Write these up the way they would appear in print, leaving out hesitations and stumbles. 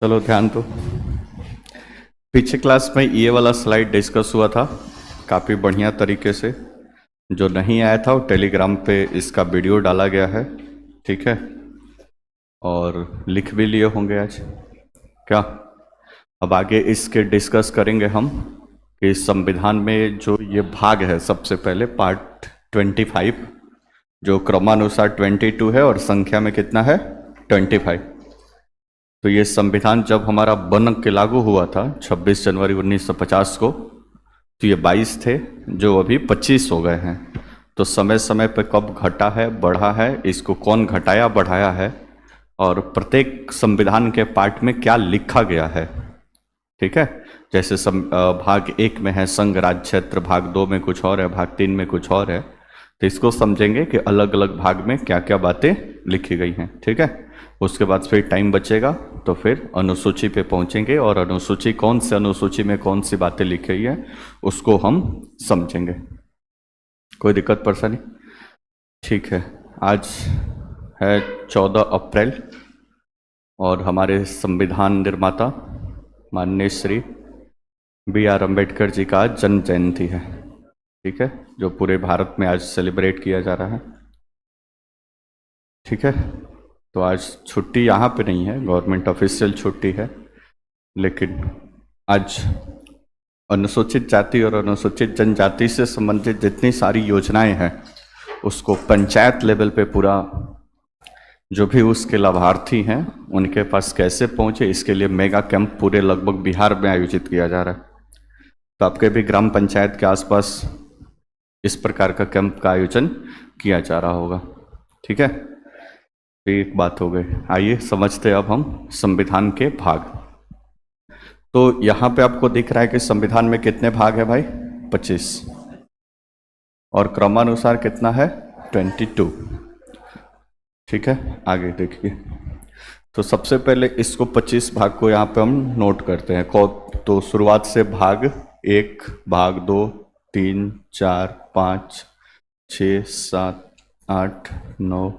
चलो ध्यान दो। पीछे क्लास में ये वाला स्लाइड डिस्कस हुआ था काफ़ी बढ़िया तरीके से। जो नहीं आया था वो टेलीग्राम पे इसका वीडियो डाला गया है, ठीक है। और लिख भी लिए होंगे आज क्या। अब आगे इसके डिस्कस करेंगे हम कि संविधान में जो ये भाग है, सबसे पहले पार्ट 25 जो क्रमानुसार 22 है और संख्या में कितना है 25। तो ये संविधान जब हमारा बन के लागू हुआ था 26 जनवरी 1950 को, तो ये 22 थे जो अभी 25 हो गए हैं। तो समय समय पे कब घटा है बढ़ा है, इसको कौन घटाया बढ़ाया है, और प्रत्येक संविधान के पार्ट में क्या लिखा गया है, ठीक है। जैसे भाग 1 में है संघ राज्य क्षेत्र, भाग 2 में कुछ और है, भाग 3 में कुछ और है। तो इसको समझेंगे कि अलग अलग भाग में क्या क्या बातें लिखी गई हैं, ठीक है। उसके बाद फिर टाइम बचेगा तो फिर अनुसूची पे पहुंचेंगे और अनुसूची कौन से अनुसूची में कौन सी बातें लिखी गई है उसको हम समझेंगे। कोई दिक्कत परेशानी? ठीक है। आज है 14 अप्रैल और हमारे संविधान निर्माता माननीय श्री B.R. अम्बेडकर जी का आज जन्म जयंती है, ठीक है, जो पूरे भारत में आज सेलिब्रेट किया जा रहा है, ठीक है। तो आज छुट्टी यहाँ पे नहीं है, गवर्नमेंट ऑफिशियल छुट्टी है, लेकिन आज अनुसूचित जाति और अनुसूचित जनजाति से संबंधित जितनी सारी योजनाएं हैं उसको पंचायत लेवल पे पूरा जो भी उसके लाभार्थी हैं उनके पास कैसे पहुंचे, इसके लिए मेगा कैंप पूरे लगभग बिहार में आयोजित किया जा रहा है। तो आपके भी ग्राम पंचायत के आसपास इस प्रकार का कैंप का आयोजन किया जा रहा होगा, ठीक है। तो एक बात हो गई। आइए समझते हैं अब हम संविधान के भाग। तो यहाँ पे आपको दिख रहा है कि संविधान में कितने भाग है भाई 25, और क्रमानुसार कितना है 22, ठीक है। आगे देखिए, तो सबसे पहले इसको 25 भाग को यहाँ पे हम नोट करते हैं। तो शुरुआत से भाग 1, भाग 2, 3, 4, 5, 6, 7, 8, 9,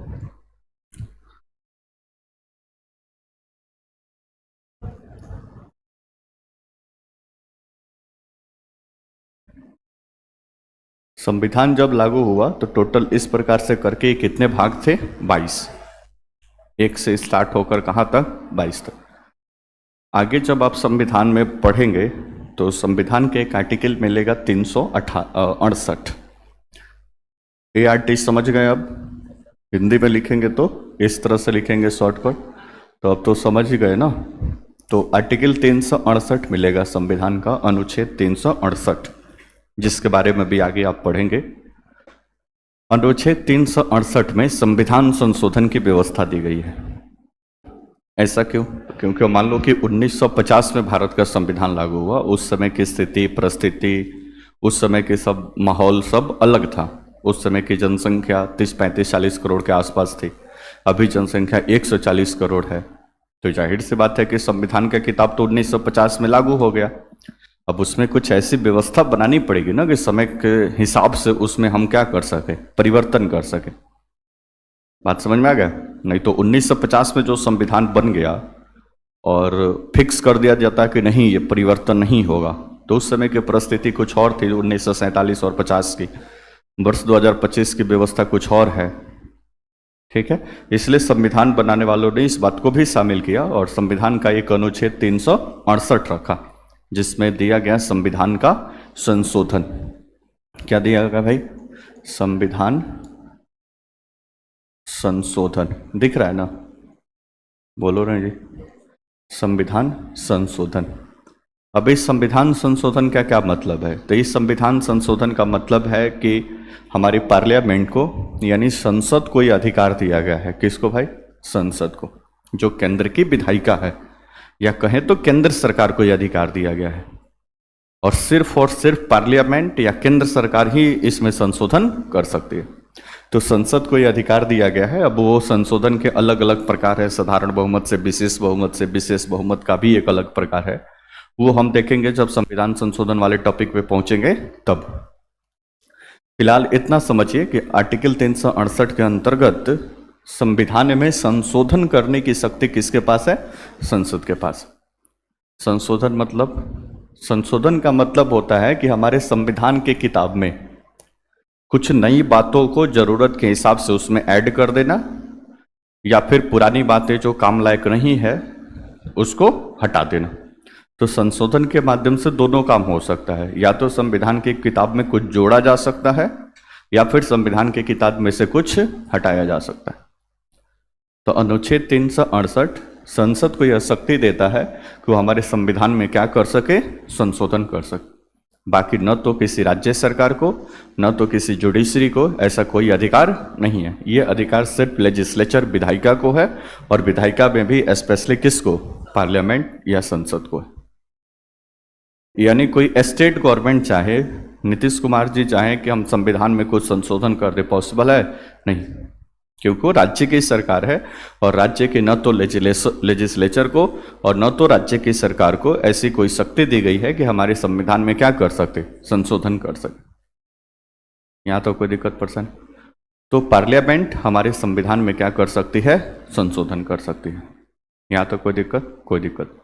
संविधान जब लागू हुआ तो टोटल इस प्रकार से करके कितने भाग थे 22। 1 से स्टार्ट होकर कहाँ तक 22 तक। आगे जब आप संविधान में पढ़ेंगे तो संविधान के एक आर्टिकल मिलेगा 368। ART समझ गए? अब हिंदी में लिखेंगे तो इस तरह से लिखेंगे शॉर्टकट, तो अब तो समझ ही गए ना। तो आर्टिकल 368 मिलेगा संविधान का, अनुच्छेद 368, जिसके बारे में भी आगे आप पढ़ेंगे। अनुच्छेद 368 में संविधान संशोधन की व्यवस्था दी गई है। ऐसा क्यों? क्योंकि मान लो कि 1950 में भारत का संविधान लागू हुआ, उस समय की स्थिति परिस्थिति, उस समय के सब माहौल सब अलग था। उस समय की जनसंख्या 30-35-40 करोड़ के आसपास थी, अभी जनसंख्या 140 करोड़ है। तो जाहिर सी बात है कि संविधान का किताब तो 1950 में लागू हो गया। अब उसमें कुछ ऐसी व्यवस्था बनानी पड़ेगी ना कि समय के हिसाब से उसमें हम क्या कर सके, परिवर्तन कर सके। बात समझ में आ गया? नहीं तो 1950 में जो संविधान बन गया और फिक्स कर दिया जाता है कि नहीं ये परिवर्तन नहीं होगा, तो उस समय की परिस्थिति कुछ और थी 1947 और 50 की। वर्ष 2025 की व्यवस्था कुछ और है, ठीक है। इसलिए संविधान बनाने वालों ने इस बात को भी शामिल किया और संविधान का एक अनुच्छेद 368 रखा, जिसमें दिया गया संविधान का संशोधन। क्या दिया गया भाई? संविधान संशोधन। दिख रहा है ना? बोलो ना जी, संविधान संशोधन। अब इस संविधान संशोधन का क्या मतलब है? तो इस संविधान संशोधन का मतलब है कि हमारी पार्लियामेंट को यानी संसद को यह अधिकार दिया गया है। किसको भाई? संसद को, जो केंद्र की विधायिका है, या कहें तो केंद्र सरकार को यह अधिकार दिया गया है। और सिर्फ पार्लियामेंट या केंद्र सरकार ही इसमें संशोधन कर सकती है। तो संसद को यह अधिकार दिया गया है। अब वो संशोधन के अलग अलग प्रकार है, साधारण बहुमत से विशेष बहुमत से विशेष बहुमत का भी एक अलग प्रकार है। वो हम देखेंगे जब संविधान संशोधन वाले टॉपिक पे पहुंचेंगे तब। फिलहाल इतना समझिए कि आर्टिकल 368 के अंतर्गत संविधान में संशोधन करने की शक्ति किसके पास है? संसद के पास। संशोधन मतलब, संशोधन का मतलब होता है कि हमारे संविधान के किताब में कुछ नई बातों को जरूरत के हिसाब से उसमें ऐड कर देना, या फिर पुरानी बातें जो काम लायक नहीं है उसको हटा देना। तो संशोधन के माध्यम से दोनों काम हो सकता है, या तो संविधान की किताब में कुछ जोड़ा जा सकता है या फिर संविधान की किताब में से कुछ हटाया जा सकता है। तो अनुच्छेद 368 संसद को यह शक्ति देता है कि वो हमारे संविधान में क्या कर सके, संशोधन कर सके। बाकी न तो किसी राज्य सरकार को न तो किसी जुडिशरी को ऐसा कोई अधिकार नहीं है। ये अधिकार सिर्फ लेजिस्लेचर विधायिका को है, और विधायिका में भी स्पेशली किसको, पार्लियामेंट या संसद को है। यानी कोई स्टेट गवर्नमेंट चाहे, नीतीश कुमार जी चाहे कि हम संविधान में कुछ संशोधन कर दे, पॉसिबल है नहीं, क्योंकि वो राज्य की सरकार है, और राज्य के न तो लेजिस्लेचर को और न तो राज्य की सरकार को ऐसी कोई शक्ति दी गई है कि हमारे संविधान में क्या कर सकते, संशोधन कर सकते। यहाँ तो कोई दिक्कत पर्सन, तो पार्लियामेंट हमारे संविधान में क्या कर सकती है, संशोधन कर सकती है। यहाँ तो कोई दिक्कत, कोई दिक्कत।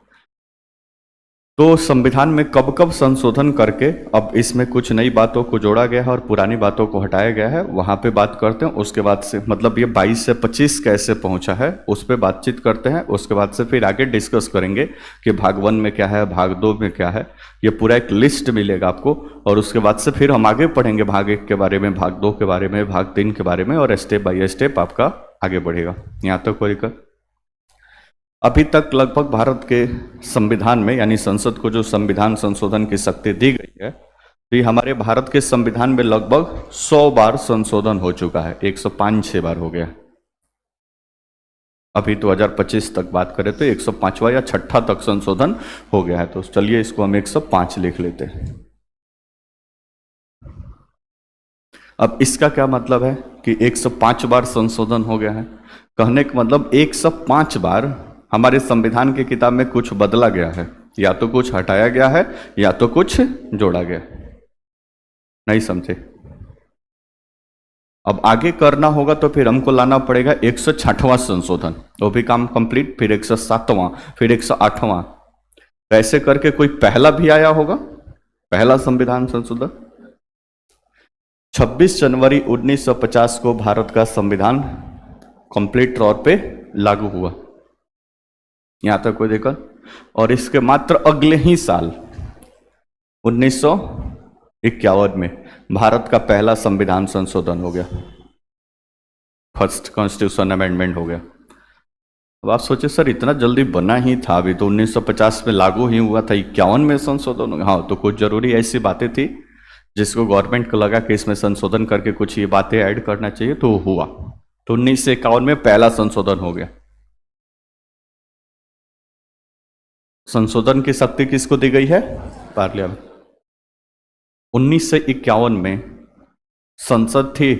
तो संविधान में कब कब संशोधन करके अब इसमें कुछ नई बातों को जोड़ा गया है और पुरानी बातों को हटाया गया है, वहां पे बात करते हैं। उसके बाद से मतलब ये 22 से 25 कैसे पहुंचा है उस पर बातचीत करते हैं। उसके बाद से फिर आगे डिस्कस करेंगे कि भाग 1 में क्या है, भाग 2 में क्या है। ये पूरा एक लिस्ट मिलेगा आपको, और उसके बाद से फिर हम आगे पढ़ेंगे भाग 1 के बारे में, भाग 2 के बारे में, भाग 3 के बारे में, और स्टेप बाय स्टेप आपका आगे बढ़ेगा। यहाँ तक कोई दिक्कत। अभी तक लगभग भारत के संविधान में, यानी संसद को जो संविधान संशोधन की शक्ति दी गई है, तो ये हमारे भारत के संविधान में लगभग 100 बार संशोधन हो चुका है। 105-6 बार हो गया। अभी 2025 तक बात करें तो 105वां या 6ठा तक संशोधन हो गया है। तो चलिए इसको हम 105 लिख लेते हैं। अब इसका क्या मतलब है कि 105 बार संशोधन हो गया है? कहने का मतलब 105 बार हमारे संविधान की किताब में कुछ बदला गया है, या तो कुछ हटाया गया है या तो कुछ जोड़ा गया। नहीं समझे? अब आगे करना होगा तो फिर हमको लाना पड़ेगा 106वां संशोधन, वो भी काम कंप्लीट, फिर 107वां, फिर 108वां, ऐसे करके कोई पहला भी आया होगा, पहला संविधान संशोधन 26 जनवरी 1950 को भारत का संविधान कंप्लीट तौर पे लागू हुआ। यहां तक कोई दिक्कत? और इसके मात्र अगले ही साल 1951 में भारत का पहला संविधान संशोधन हो गया, फर्स्ट कॉन्स्टिट्यूशन अमेंडमेंट हो गया। अब आप सोचे सर इतना जल्दी बना ही था, अभी तो 1950 में लागू ही हुआ था, 51 में संशोधन हो गया। हाँ, तो कुछ जरूरी ऐसी बातें थी जिसको गवर्नमेंट को लगा कि इसमें संशोधन करके कुछ ये बातें ऐड करना चाहिए, तो हुआ। तो 1951 में पहला संशोधन हो गया। संशोधन की शक्ति किसको दी गई है? पार्लियामेंट। 1951 में संसद थी।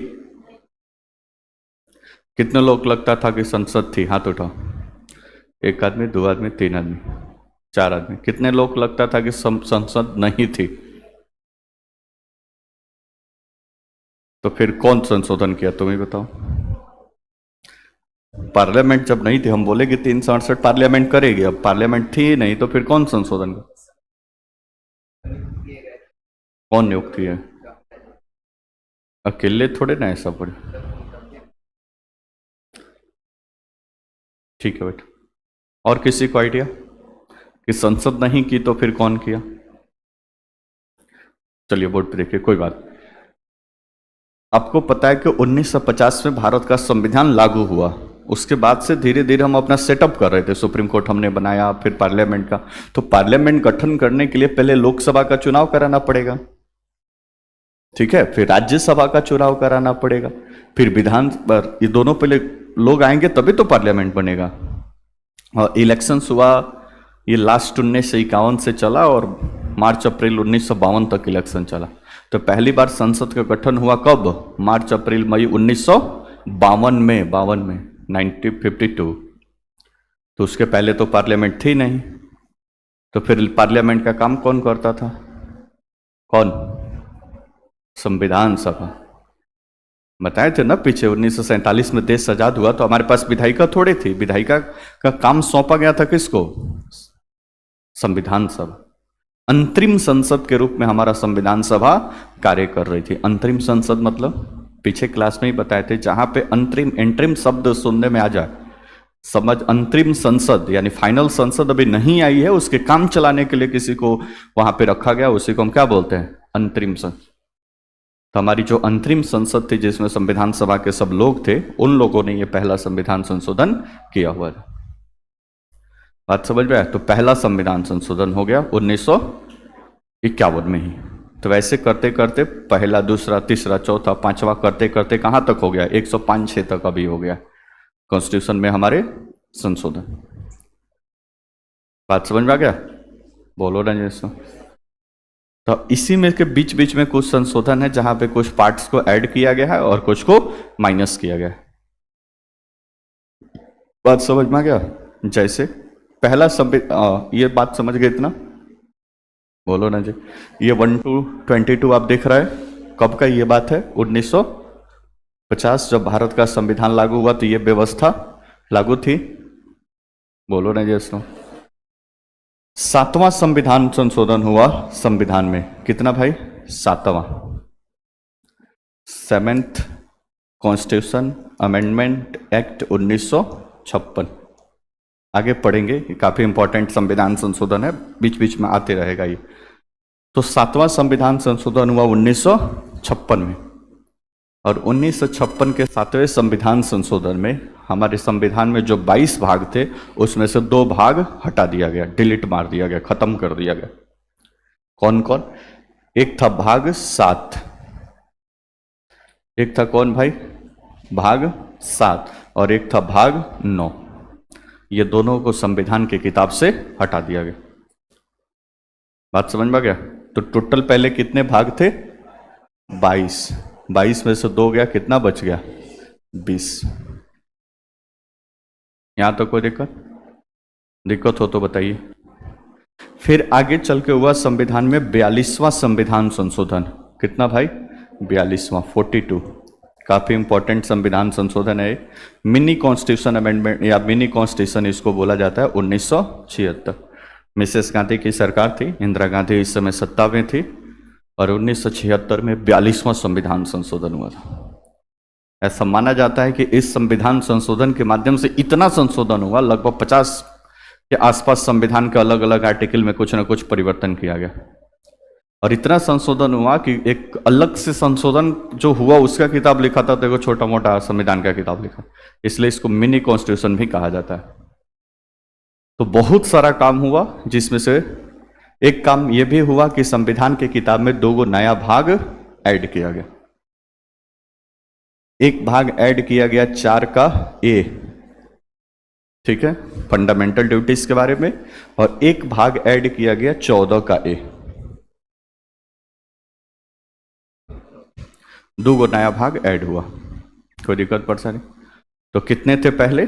कितने लोग लगता था कि संसद थी? हाथ उठाओ। 1 आदमी, 2 आदमी, 3 आदमी, 4 आदमी। कितने लोग लगता था कि संसद नहीं थी? तो फिर कौन संशोधन किया, तुम्हें बताओ। पार्लियामेंट जब नहीं थी, हम बोले कि 368 पार्लियामेंट करेगी, अब पार्लियामेंट थी ही नहीं, तो फिर कौन संशोधन कर? कौन नियुक्ति है? अकेले थोड़े ना ऐसा पड़े। ठीक है बेटा, और किसी को आइडिया कि संसद नहीं की तो फिर कौन किया? चलिए बोर्ड पे देखिए, कोई बात। आपको पता है कि 1950 में भारत का संविधान लागू हुआ, उसके बाद से धीरे धीरे हम अपना सेटअप कर रहे थे। सुप्रीम कोर्ट हमने बनाया, फिर पार्लियामेंट का। तो पार्लियामेंट गठन करने के लिए पहले लोकसभा का चुनाव कराना पड़ेगा, ठीक है, फिर राज्यसभा का चुनाव कराना पड़ेगा, फिर विधान पर, ये दोनों पहले लोग आएंगे तभी तो पार्लियामेंट बनेगा। और इलेक्शंस हुआ, ये लास्ट 1951 से चला और मार्च अप्रैल 1952 तक इलेक्शन चला। तो पहली बार संसद का गठन हुआ कब? मार्च अप्रैल मई 1952 में, 1952। तो उसके पहले तो पार्लियामेंट थी नहीं। तो फिर पार्लियामेंट का काम कौन करता था? कौन? संविधान सभा। बताए थे ना पीछे, 1947 में देश आजाद हुआ तो हमारे पास विधायिका थोड़ी थी। विधायिका का काम सौंपा गया था किसको? संविधान सभा। अंतरिम संसद के रूप में हमारा संविधान सभा कार्य कर रही थी। अंतरिम संसद मतलब पीछे क्लास में ही बताए थे, जहां पे अंतरिम एंटरिम शब्द सुनने में आ जाए समझ, अंतरिम संसद यानी फाइनल संसद अभी नहीं आई है, उसके काम चलाने के लिए किसी को वहां पे रखा गया, उसी को हम क्या बोलते हैं, अंतरिम संसद। तो हमारी जो अंतरिम संसद थी जिसमें संविधान सभा के सब लोग थे, उन लोगों ने ये पहला संविधान संशोधन किया हुआ था। बात समझ में आया? तो पहला संविधान संशोधन हो गया 1951 में ही। तो वैसे करते करते पहला, दूसरा, तीसरा, चौथा, पांचवा करते करते कहां तक हो गया, 105-6 तक अभी हो गया कॉन्स्टिट्यूशन में हमारे संशोधन। बात समझ में आ गया? बोलो ना जैसा। तो इसी में के बीच बीच में कुछ संशोधन है जहां पे कुछ पार्ट्स को ऐड किया गया है और कुछ को माइनस किया गया है। बात समझ में आ गया? जैसे पहला ये बात समझ गए इतना? बोलो ना जी। ये 1 to 22 आप देख रहे हैं, कब का ये बात है? 1950 जब भारत का संविधान लागू हुआ तो ये व्यवस्था लागू थी। बोलो ना जी। 7वां संविधान संशोधन हुआ संविधान में, कितना भाई? 7वां, 7th कॉन्स्टिट्यूशन अमेंडमेंट एक्ट 1956। आगे पढ़ेंगे, काफी इंपॉर्टेंट संविधान संशोधन है, बीच बीच में आते रहेगा ये। तो 7वां संविधान संशोधन हुआ 1956 में, और 1956 के 7वें संविधान संशोधन में हमारे संविधान में जो 22 भाग थे उसमें से 2 भाग हटा दिया गया, डिलीट मार दिया गया, खत्म कर दिया गया। कौन कौन? एक था भाग 7, एक था कौन भाई? भाग 7, और एक था भाग 9। ये दोनों को संविधान की किताब से हटा दिया गया। बात समझ में आ गया? तो टोटल पहले कितने भाग थे? 22। 22 में से 2 गया, कितना बच गया? 20। यहां तो कोई दिक्कत हो तो बताइए। फिर आगे चल के हुआ संविधान में 42वां संविधान संशोधन। कितना भाई? 42वां, 42। काफी इंपॉर्टेंट संविधान संशोधन है। मिनी कॉन्स्टिट्यूशन अमेंडमेंट या मिनी कॉन्स्टिट्यूशन इसको बोला जाता है। 1976 मिसेस गांधी की सरकार थी, इंदिरा गांधी इस समय सत्ता में थी, और 1976 में 42वां संविधान संशोधन हुआ था। ऐसा माना जाता है कि इस संविधान संशोधन के माध्यम से इतना संशोधन हुआ, लगभग 50 के आसपास संविधान के अलग अलग आर्टिकल में कुछ ना कुछ परिवर्तन किया गया, और इतना संशोधन हुआ कि एक अलग से संशोधन जो हुआ उसका किताब लिखा था, तो एक छोटा मोटा संविधान का किताब लिखा, इसलिए इसको मिनी कॉन्स्टिट्यूशन भी कहा जाता है। तो बहुत सारा काम हुआ, जिसमें से एक काम यह भी हुआ कि संविधान की किताब में 2 नया भाग ऐड किया गया। एक भाग ऐड किया गया 4 का ए, ठीक है, फंडामेंटल ड्यूटीज के बारे में, और एक भाग ऐड किया गया 14 का ए। 2 नया भाग ऐड हुआ। कोई दिक्कत परेशानी? तो कितने थे पहले?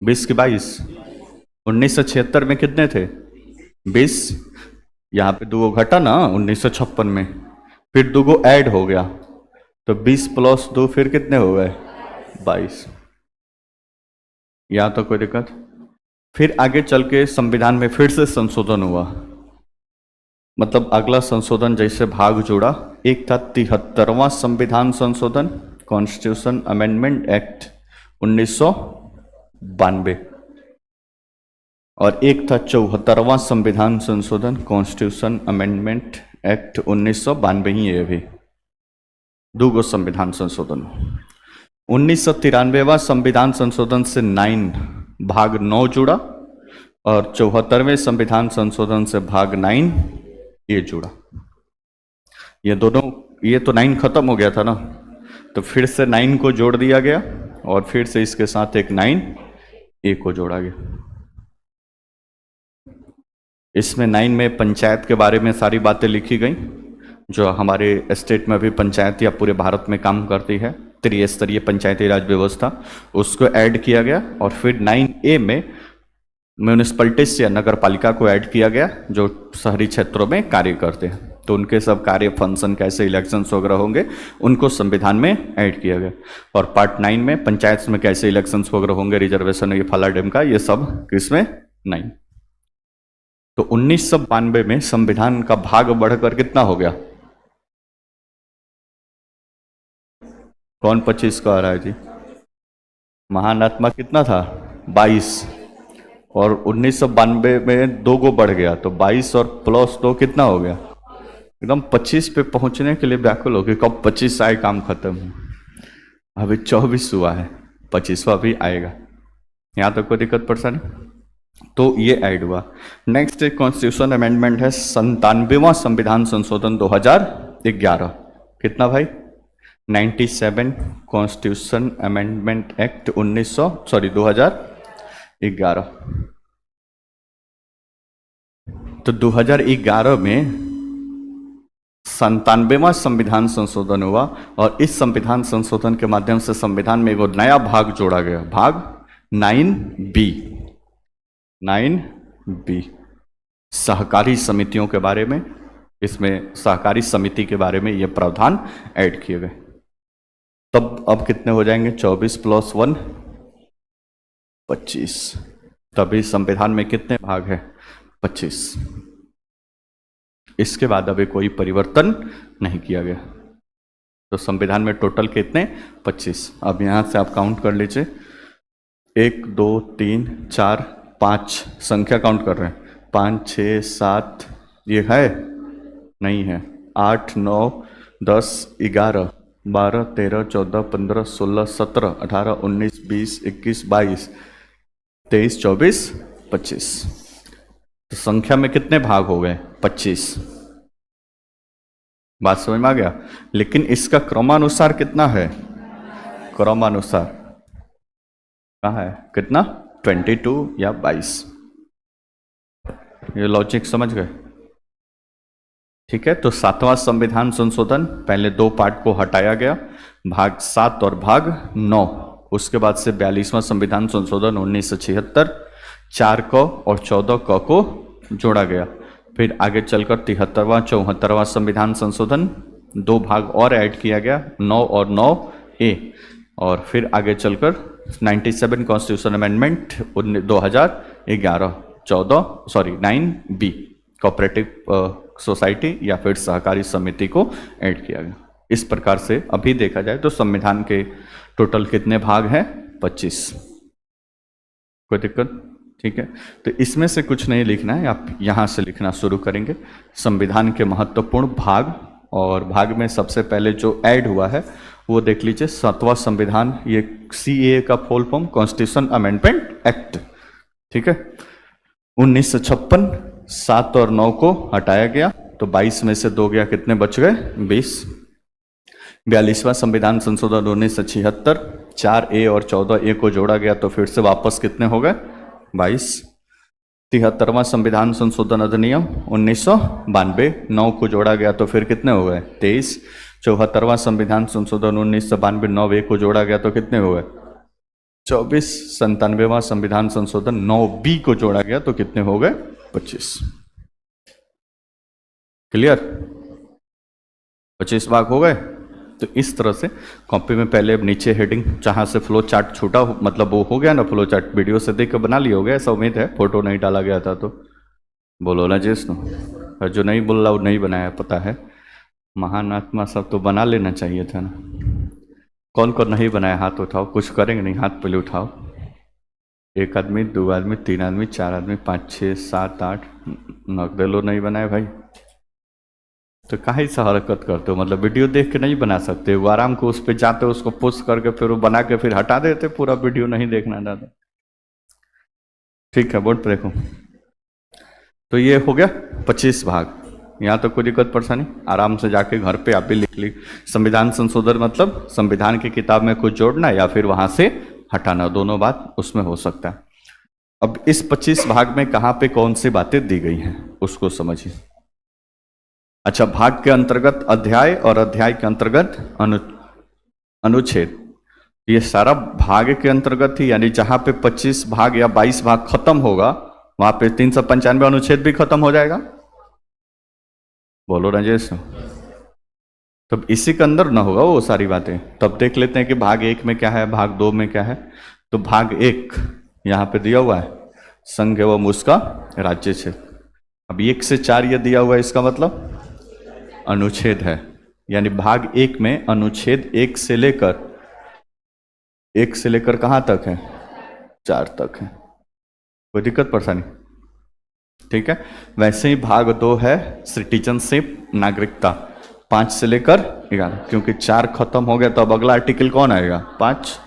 20 के 22। 1976 में कितने थे? 20। यहां पे 2 घटा ना 1956 में, फिर 2 ऐड हो गया, तो 20 + 2 फिर कितने हो गए? 22। यहां तो कोई दिक्कत? फिर आगे चल के संविधान में फिर से संशोधन हुआ, मतलब अगला संशोधन जैसे भाग जुड़ा। एक था 73वां संविधान संशोधन, कॉन्स्टिट्यूशन अमेंडमेंट एक्ट 1992, और एक था 74वां संविधान संशोधन, कॉन्स्टिट्यूशन अमेंडमेंट एक्ट 1992 ही है। अभी 2 संविधान संशोधन। 1993वां संविधान संशोधन से भाग 9 जुड़ा, और 74वें संविधान संशोधन से भाग 9 ये जुड़ा। ये दोनों, ये तो 9 खत्म हो गया था ना, तो फिर से 9 को जोड़ दिया गया, और फिर से इसके साथ एक 9 ए को जोड़ा गया। इसमें 9 में पंचायत के बारे में सारी बातें लिखी गई, जो हमारे स्टेट में भी पंचायत या पूरे भारत में काम करती है, त्रिस्तरीय पंचायती राज व्यवस्था, उसको ऐड किया गया। और फिर 9A में म्यूनिसिपैलिटीज या नगर पालिका को ऐड किया गया, जो शहरी क्षेत्रों में कार्य करते हैं, तो उनके सब कार्य, फंक्शन, कैसे इलेक्शंस वगैरह होंगे, उनको संविधान में ऐड किया गया। और पार्ट 9 में पंचायत में कैसे इलेक्शंस वगैरह होंगे, रिजर्वेशन, ये फला डेम का, ये सब किसमें नहीं। तो 1992 में संविधान का भाग बढ़कर कितना हो गया? कौन 25 का आ रहा है जी? महान आत्मा कितना था? 22। और 1992 में 2 गो बढ़ गया, तो 22 और +2 कितना हो गया? एकदम 25 पे पहुंचने के लिए व्याकुल हो गए, कब 25 आए काम खत्म हो। अभी 24 हुआ है, 25वां भी आएगा। यहाँ तक कोई दिक्कत परेशानी? तो ये ऐड हुआ। नेक्स्ट एक कॉन्स्टिट्यूशन अमेंडमेंट है 97वां संविधान संशोधन 2011। कितना भाई? 97 कॉन्स्टिट्यूशन अमेंडमेंट एक्ट 2011। तो 2011 में 97वां संविधान संशोधन हुआ और इस संविधान संशोधन के माध्यम से संविधान में एक नया भाग जोड़ा गया, भाग 9B सहकारी समितियों के बारे में। इसमें सहकारी समिति के बारे में ये प्रावधान ऐड किए गए। तब अब कितने हो जाएंगे? 24 + 1 25। तभी संविधान में कितने भाग है? 25। इसके बाद अभी कोई परिवर्तन नहीं किया गया। तो संविधान में टोटल कितने? 25। अब यहां से आप काउंट कर लीजिए, 1 2 3 4 5 संख्या काउंट कर रहे हैं। 5 6 7 ये है नहीं है, 8 9 10 11 12 13 14 15 16 17 18 19 20 21 22 23 24 25। तो संख्या में कितने भाग हो गए? 25। बात समझ में आ गया? लेकिन इसका क्रमानुसार कितना है? क्रमानुसार कहाँ है? कितना? 22 या 22। ये लॉजिक समझ गए? ठीक है। तो 7वां संविधान संशोधन, पहले 2 पार्ट को हटाया गया, भाग 7 और भाग 9। उसके बाद से 42वां संविधान संशोधन 1976, 4 क और 14 क को जोड़ा गया। फिर आगे चलकर 73वां 74वां संविधान संशोधन, 2 भाग और ऐड किया गया, 9 और 9A। और फिर आगे चलकर 97 constitution amendment 2011 9B cooperative society या फिर सहकारी समिति को ऐड किया गया। इस प्रकार से अभी देखा जाए तो संविधान के टोटल कितने भाग हैं? 25। कोई दिक्कत? ठीक है। तो इसमें से कुछ नहीं लिखना है, आप यहाँ से लिखना शुरू करेंगे संविधान के महत्वपूर्ण भाग। और भाग में सबसे पहले जो ऐड हुआ है वो देख लीजिए, 7वां संविधान, ये CAA का full form constitution amendment act. ठीक है। 1956 7 और 9 को हटाया गया, तो 22 में से 2 गया, कितने बच गए? 20। 42वां संविधान संशोधन 1976, 4A और 14A को जोड़ा गया, तो फिर से वापस कितने हो गए? 22। 73वां संविधान संशोधन अधिनियम 1992, 9 को जोड़ा गया, तो फिर कितने हो गए? 23। 74वां संविधान संशोधन 1992, 9A को जोड़ा गया, तो कितने हो गए? 24। 97वां संविधान संशोधन 9B को जोड़ा गया, तो कितने हो गए? 25। क्लियर? 25 भाग हो गए। तो इस तरह से कॉपी में पहले नीचे हेडिंग जहाँ से फ्लो चार्ट छूटा, मतलब वो हो गया ना, फ्लो चार्ट वीडियो से देख कर बना लिया होगा, ऐसा उम्मीद है। फोटो नहीं डाला गया था तो बोलो ना जिस, और जो नहीं बोल रहा वो नहीं बनाया, पता है। महान आत्मा सब तो बना लेना चाहिए था ना। कौन कौन नहीं बनाया? हाथ उठाओ। कुछ करेंगे नहीं, हाथ पहले उठाओ। 1 आदमी, 2 आदमी, 3 आदमी, 4 आदमी, 5 6 7 8 9 लो नहीं बनाए भाई। तो काहे सा हरकत करते हो? मतलब वीडियो देख के नहीं बना सकते? वो आराम को उस पर जाते, उसको पोस्ट करके फिर वो बना के फिर हटा देते, पूरा वीडियो नहीं देखना दादा। ठीक है, बोर्ड पर देखो। तो ये हो गया 25 भाग। यहाँ तो कोई दिक्कत परेशानी? आराम से जाके घर पे आप भी लिख ली। संविधान संशोधन मतलब संविधान की किताब में कुछ जोड़ना या फिर वहां से हटाना, दोनों बात उसमें हो सकता है। अब इस 25 भाग में कहाँ पे कौन सी बातें दी गई हैं उसको समझिए। अच्छा, भाग के अंतर्गत अध्याय और अध्याय के अंतर्गत अनुच्छेद, ये सारा भाग के अंतर्गत ही, यानी जहां पे 25 भाग या 22 भाग खत्म होगा वहां पे 395 अनुच्छेद भी खत्म हो जाएगा। बोलो राजेश। तब इसी के अंदर ना होगा वो सारी बातें। तब देख लेते हैं कि भाग 1 में क्या है, भाग 2 में क्या है। तो भाग 1 यहाँ पे दिया हुआ है, संघ एवं उसका राज्य क्षेत्र। अब 1 से 4 ये दिया हुआ है, इसका मतलब अनुच्छेद है, यानी भाग 1 में अनुच्छेद 1 से लेकर कहाँ तक है, 4 तक है। कोई दिक्कत परेशानी? ठीक है। वैसे ही भाग 2 है सिटीजनशिप, नागरिकता, 5 से लेकर 11, क्योंकि 4 खत्म हो गया तो अब अगला आर्टिकल कौन आएगा, 5।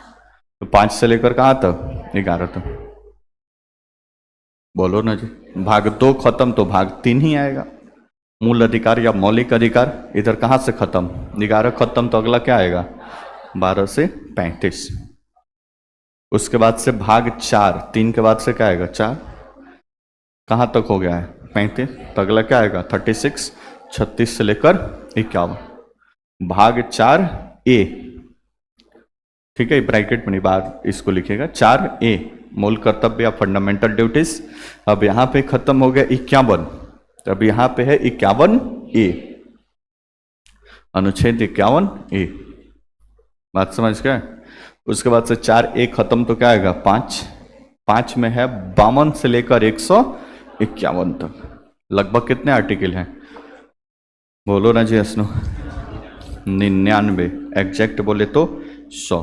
तो 5 से लेकर कहाँ तक, 11 तक। बोलो ना जी। भाग 2 खत्म तो भाग 3 ही आएगा। मूल अधिकार या मौलिक अधिकार इधर कहाँ से खत्म, 11 खत्म तो अगला क्या आएगा, 12 से 35। उसके बाद से भाग 4, 3 के बाद से क्या आएगा, 4 कहाँ तक हो गया है, 35, तो अगला क्या आएगा, 36, 36 से लेकर 51। भाग 4 ए, ठीक है, ब्रैकेट में नहीं, बाहर इसको लिखिएगा 4 ए, मूल कर्तव्य या फंडामेंटल ड्यूटीज। अब यहाँ पे खत्म हो गया 51, तो अब यहाँ पे है 51 ए, अनुच्छेद 51 ए। बात समझ गए? उसके बाद से 4 ए खत्म तो क्या आएगा, 5, 5 में है 52 से लेकर 151 तक। लगभग कितने आर्टिकल हैं, बोलो ना जी हसनो, 99, एग्जैक्ट बोले तो 100।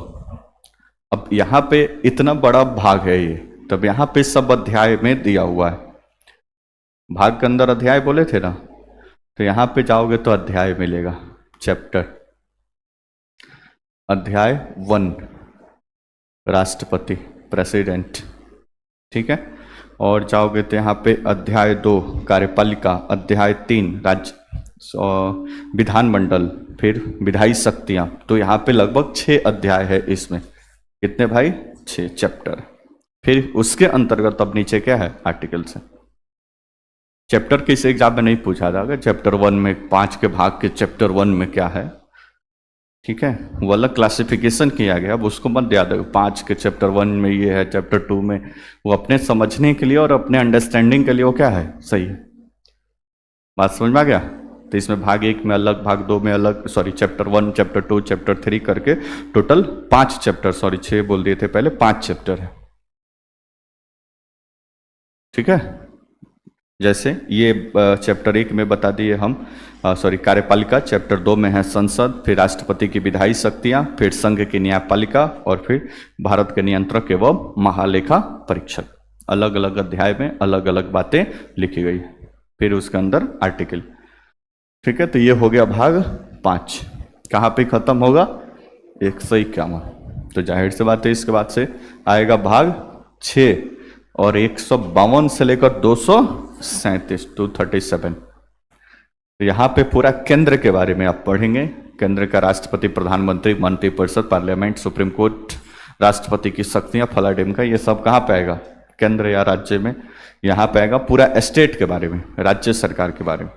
अब यहाँ पे इतना बड़ा भाग है ये, तब यहाँ पे सब अध्याय में दिया हुआ है। भाग के अंदर अध्याय बोले थे ना, तो यहाँ पे जाओगे तो अध्याय मिलेगा, चैप्टर, अध्याय 1 राष्ट्रपति, प्रेसिडेंट, ठीक है। और जाओगे तो यहाँ पे अध्याय 2 कार्यपालिका, अध्याय 3 राज्य विधानमंडल, फिर विधायी शक्तियाँ। तो यहाँ पे लगभग 6 अध्याय है इसमें। कितने भाई, 6 चैप्टर। फिर उसके अंतर्गत अब नीचे क्या है, आर्टिकल्स है। चैप्टर किस एग्जाम में नहीं पूछा जाएगा, चैप्टर 1 में 5 के भाग के चैप्टर 1 में क्या है, ठीक है, वो अलग क्लासिफिकेशन किया गया, अब उसको मत याद है। 5 के चैप्टर 1 में ये है, चैप्टर 2 में, वो अपने समझने के लिए और अपने अंडरस्टैंडिंग के लिए वो क्या है, सही है। बात समझ में आ गया? तो इसमें भाग 1 में अलग, भाग 2 में अलग, सॉरी चैप्टर 1, चैप्टर 2, चैप्टर 3 करके टोटल 5 चैप्टर, सॉरी 6 बोल दिए थे पहले, 5 चैप्टर है, ठीक है। जैसे ये चैप्टर 1 में बता दिए हम, सॉरी कार्यपालिका, चैप्टर 2 में है संसद, फिर राष्ट्रपति की विधायी शक्तियाँ, फिर संघ की न्यायपालिका, और फिर भारत के नियंत्रक एवं महालेखा परीक्षक। अलग अलग अध्याय में अलग अलग बातें लिखी गई, फिर उसके अंदर आर्टिकल, ठीक है। तो ये हो गया भाग 5। कहाँ पे खत्म होगा, 151। तो जाहिर सी बात है इसके बाद से आएगा भाग 6, और 152 से लेकर 237, 237। तो यहाँ पे पूरा केंद्र के बारे में आप पढ़ेंगे। केंद्र का राष्ट्रपति, प्रधानमंत्री, मंत्रिपरिषद, पार्लियामेंट, सुप्रीम कोर्ट, राष्ट्रपति की शक्तियाँ, फलाडेम का, ये सब कहाँ पे आएगा, केंद्र या राज्य में। यहाँ पे आएगा पूरा स्टेट के बारे में, राज्य सरकार के बारे में।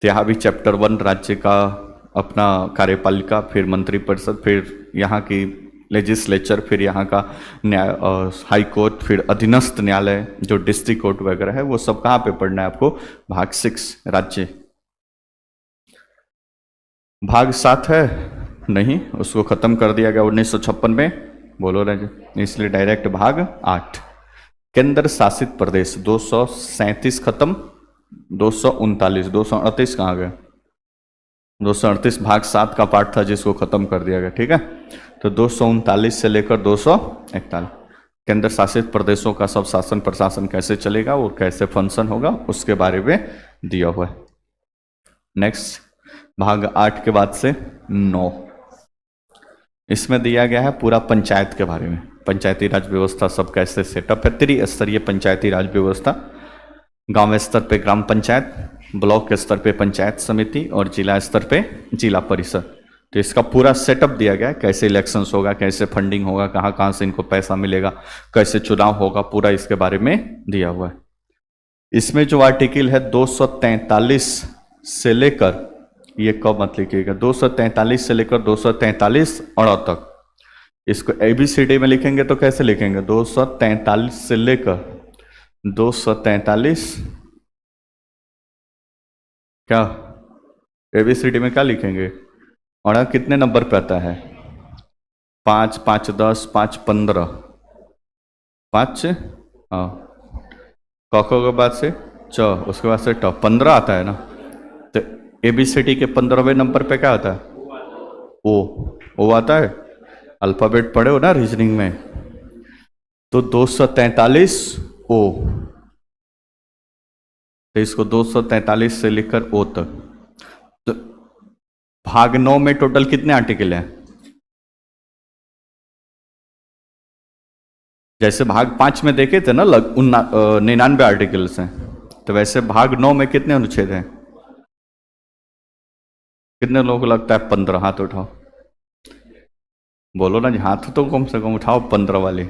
तो यहाँ भी चैप्टर 1 राज्य का अपना कार्यपालिका, फिर मंत्रिपरिषद, फिर यहाँ की लेजिस्लेचर, फिर यहाँ का न्याय, हाई कोर्ट, फिर अधीनस्थ न्यायालय जो डिस्ट्रिक्ट कोर्ट वगैरह है, वो सब कहाँ पे पढ़ना है आपको, भाग 6 राज्य। भाग 7 है नहीं, उसको खत्म कर दिया गया 1956 में, बोलो ना जी, इसलिए डायरेक्ट भाग 8 केंद्र शासित प्रदेश, 237 खत्म, 239, 238 कहाँ गए, 238 भाग 7 का पार्ट था जिसको खत्म कर दिया गया, ठीक है। तो 239 से लेकर 241 केंद्र शासित प्रदेशों का सब शासन प्रशासन कैसे चलेगा और कैसे फंक्शन होगा, उसके बारे में दिया हुआ है। नेक्स्ट भाग 8 के बाद से 9, इसमें दिया गया है पूरा पंचायत के बारे में। पंचायती राज व्यवस्था सब कैसे सेटअप है, त्रिस्तरीय पंचायती राज व्यवस्था, गांव स्तर पे ग्राम पंचायत, ब्लॉक स्तर पे पंचायत समिति, और जिला स्तर पे जिला परिषद। तो इसका पूरा सेटअप दिया गया है, कैसे इलेक्शंस होगा, कैसे फंडिंग होगा, कहाँ कहाँ से इनको पैसा मिलेगा, कैसे चुनाव होगा, पूरा इसके बारे में दिया हुआ है। इसमें जो आर्टिकल है 243 से लेकर, ये कब मत लिखिएगा, 243 से लेकर 243 और तक, इसको ABCD में लिखेंगे तो कैसे लिखेंगे, 243 से लेकर 243, क्या ABCD में क्या लिखेंगे, और कितने नंबर पे आता है, 5, 5, 10, 5, 15, 5, हाँ, क ख के बाद से च, उसके बाद से ट, 15 आता है ना। तो ABCD के 15वें नंबर पे क्या आता है? ओ। ओ आता है। अल्फ़ाबेट पढ़े हो ना रीजनिंग में। तो 243 ओ, तो इसको 243 से लिखकर ओ तक। तो भाग 9 में टोटल कितने आर्टिकल हैं? जैसे भाग 5 में देखे थे ना, 99 आर्टिकल्स हैं, तो वैसे भाग 9 में कितने अनुच्छेद हैं? कितने लोगों को लगता है 15? हाथ उठाओ, बोलो ना जी, हाथ तो कम से कम उठाओ 15 वाले।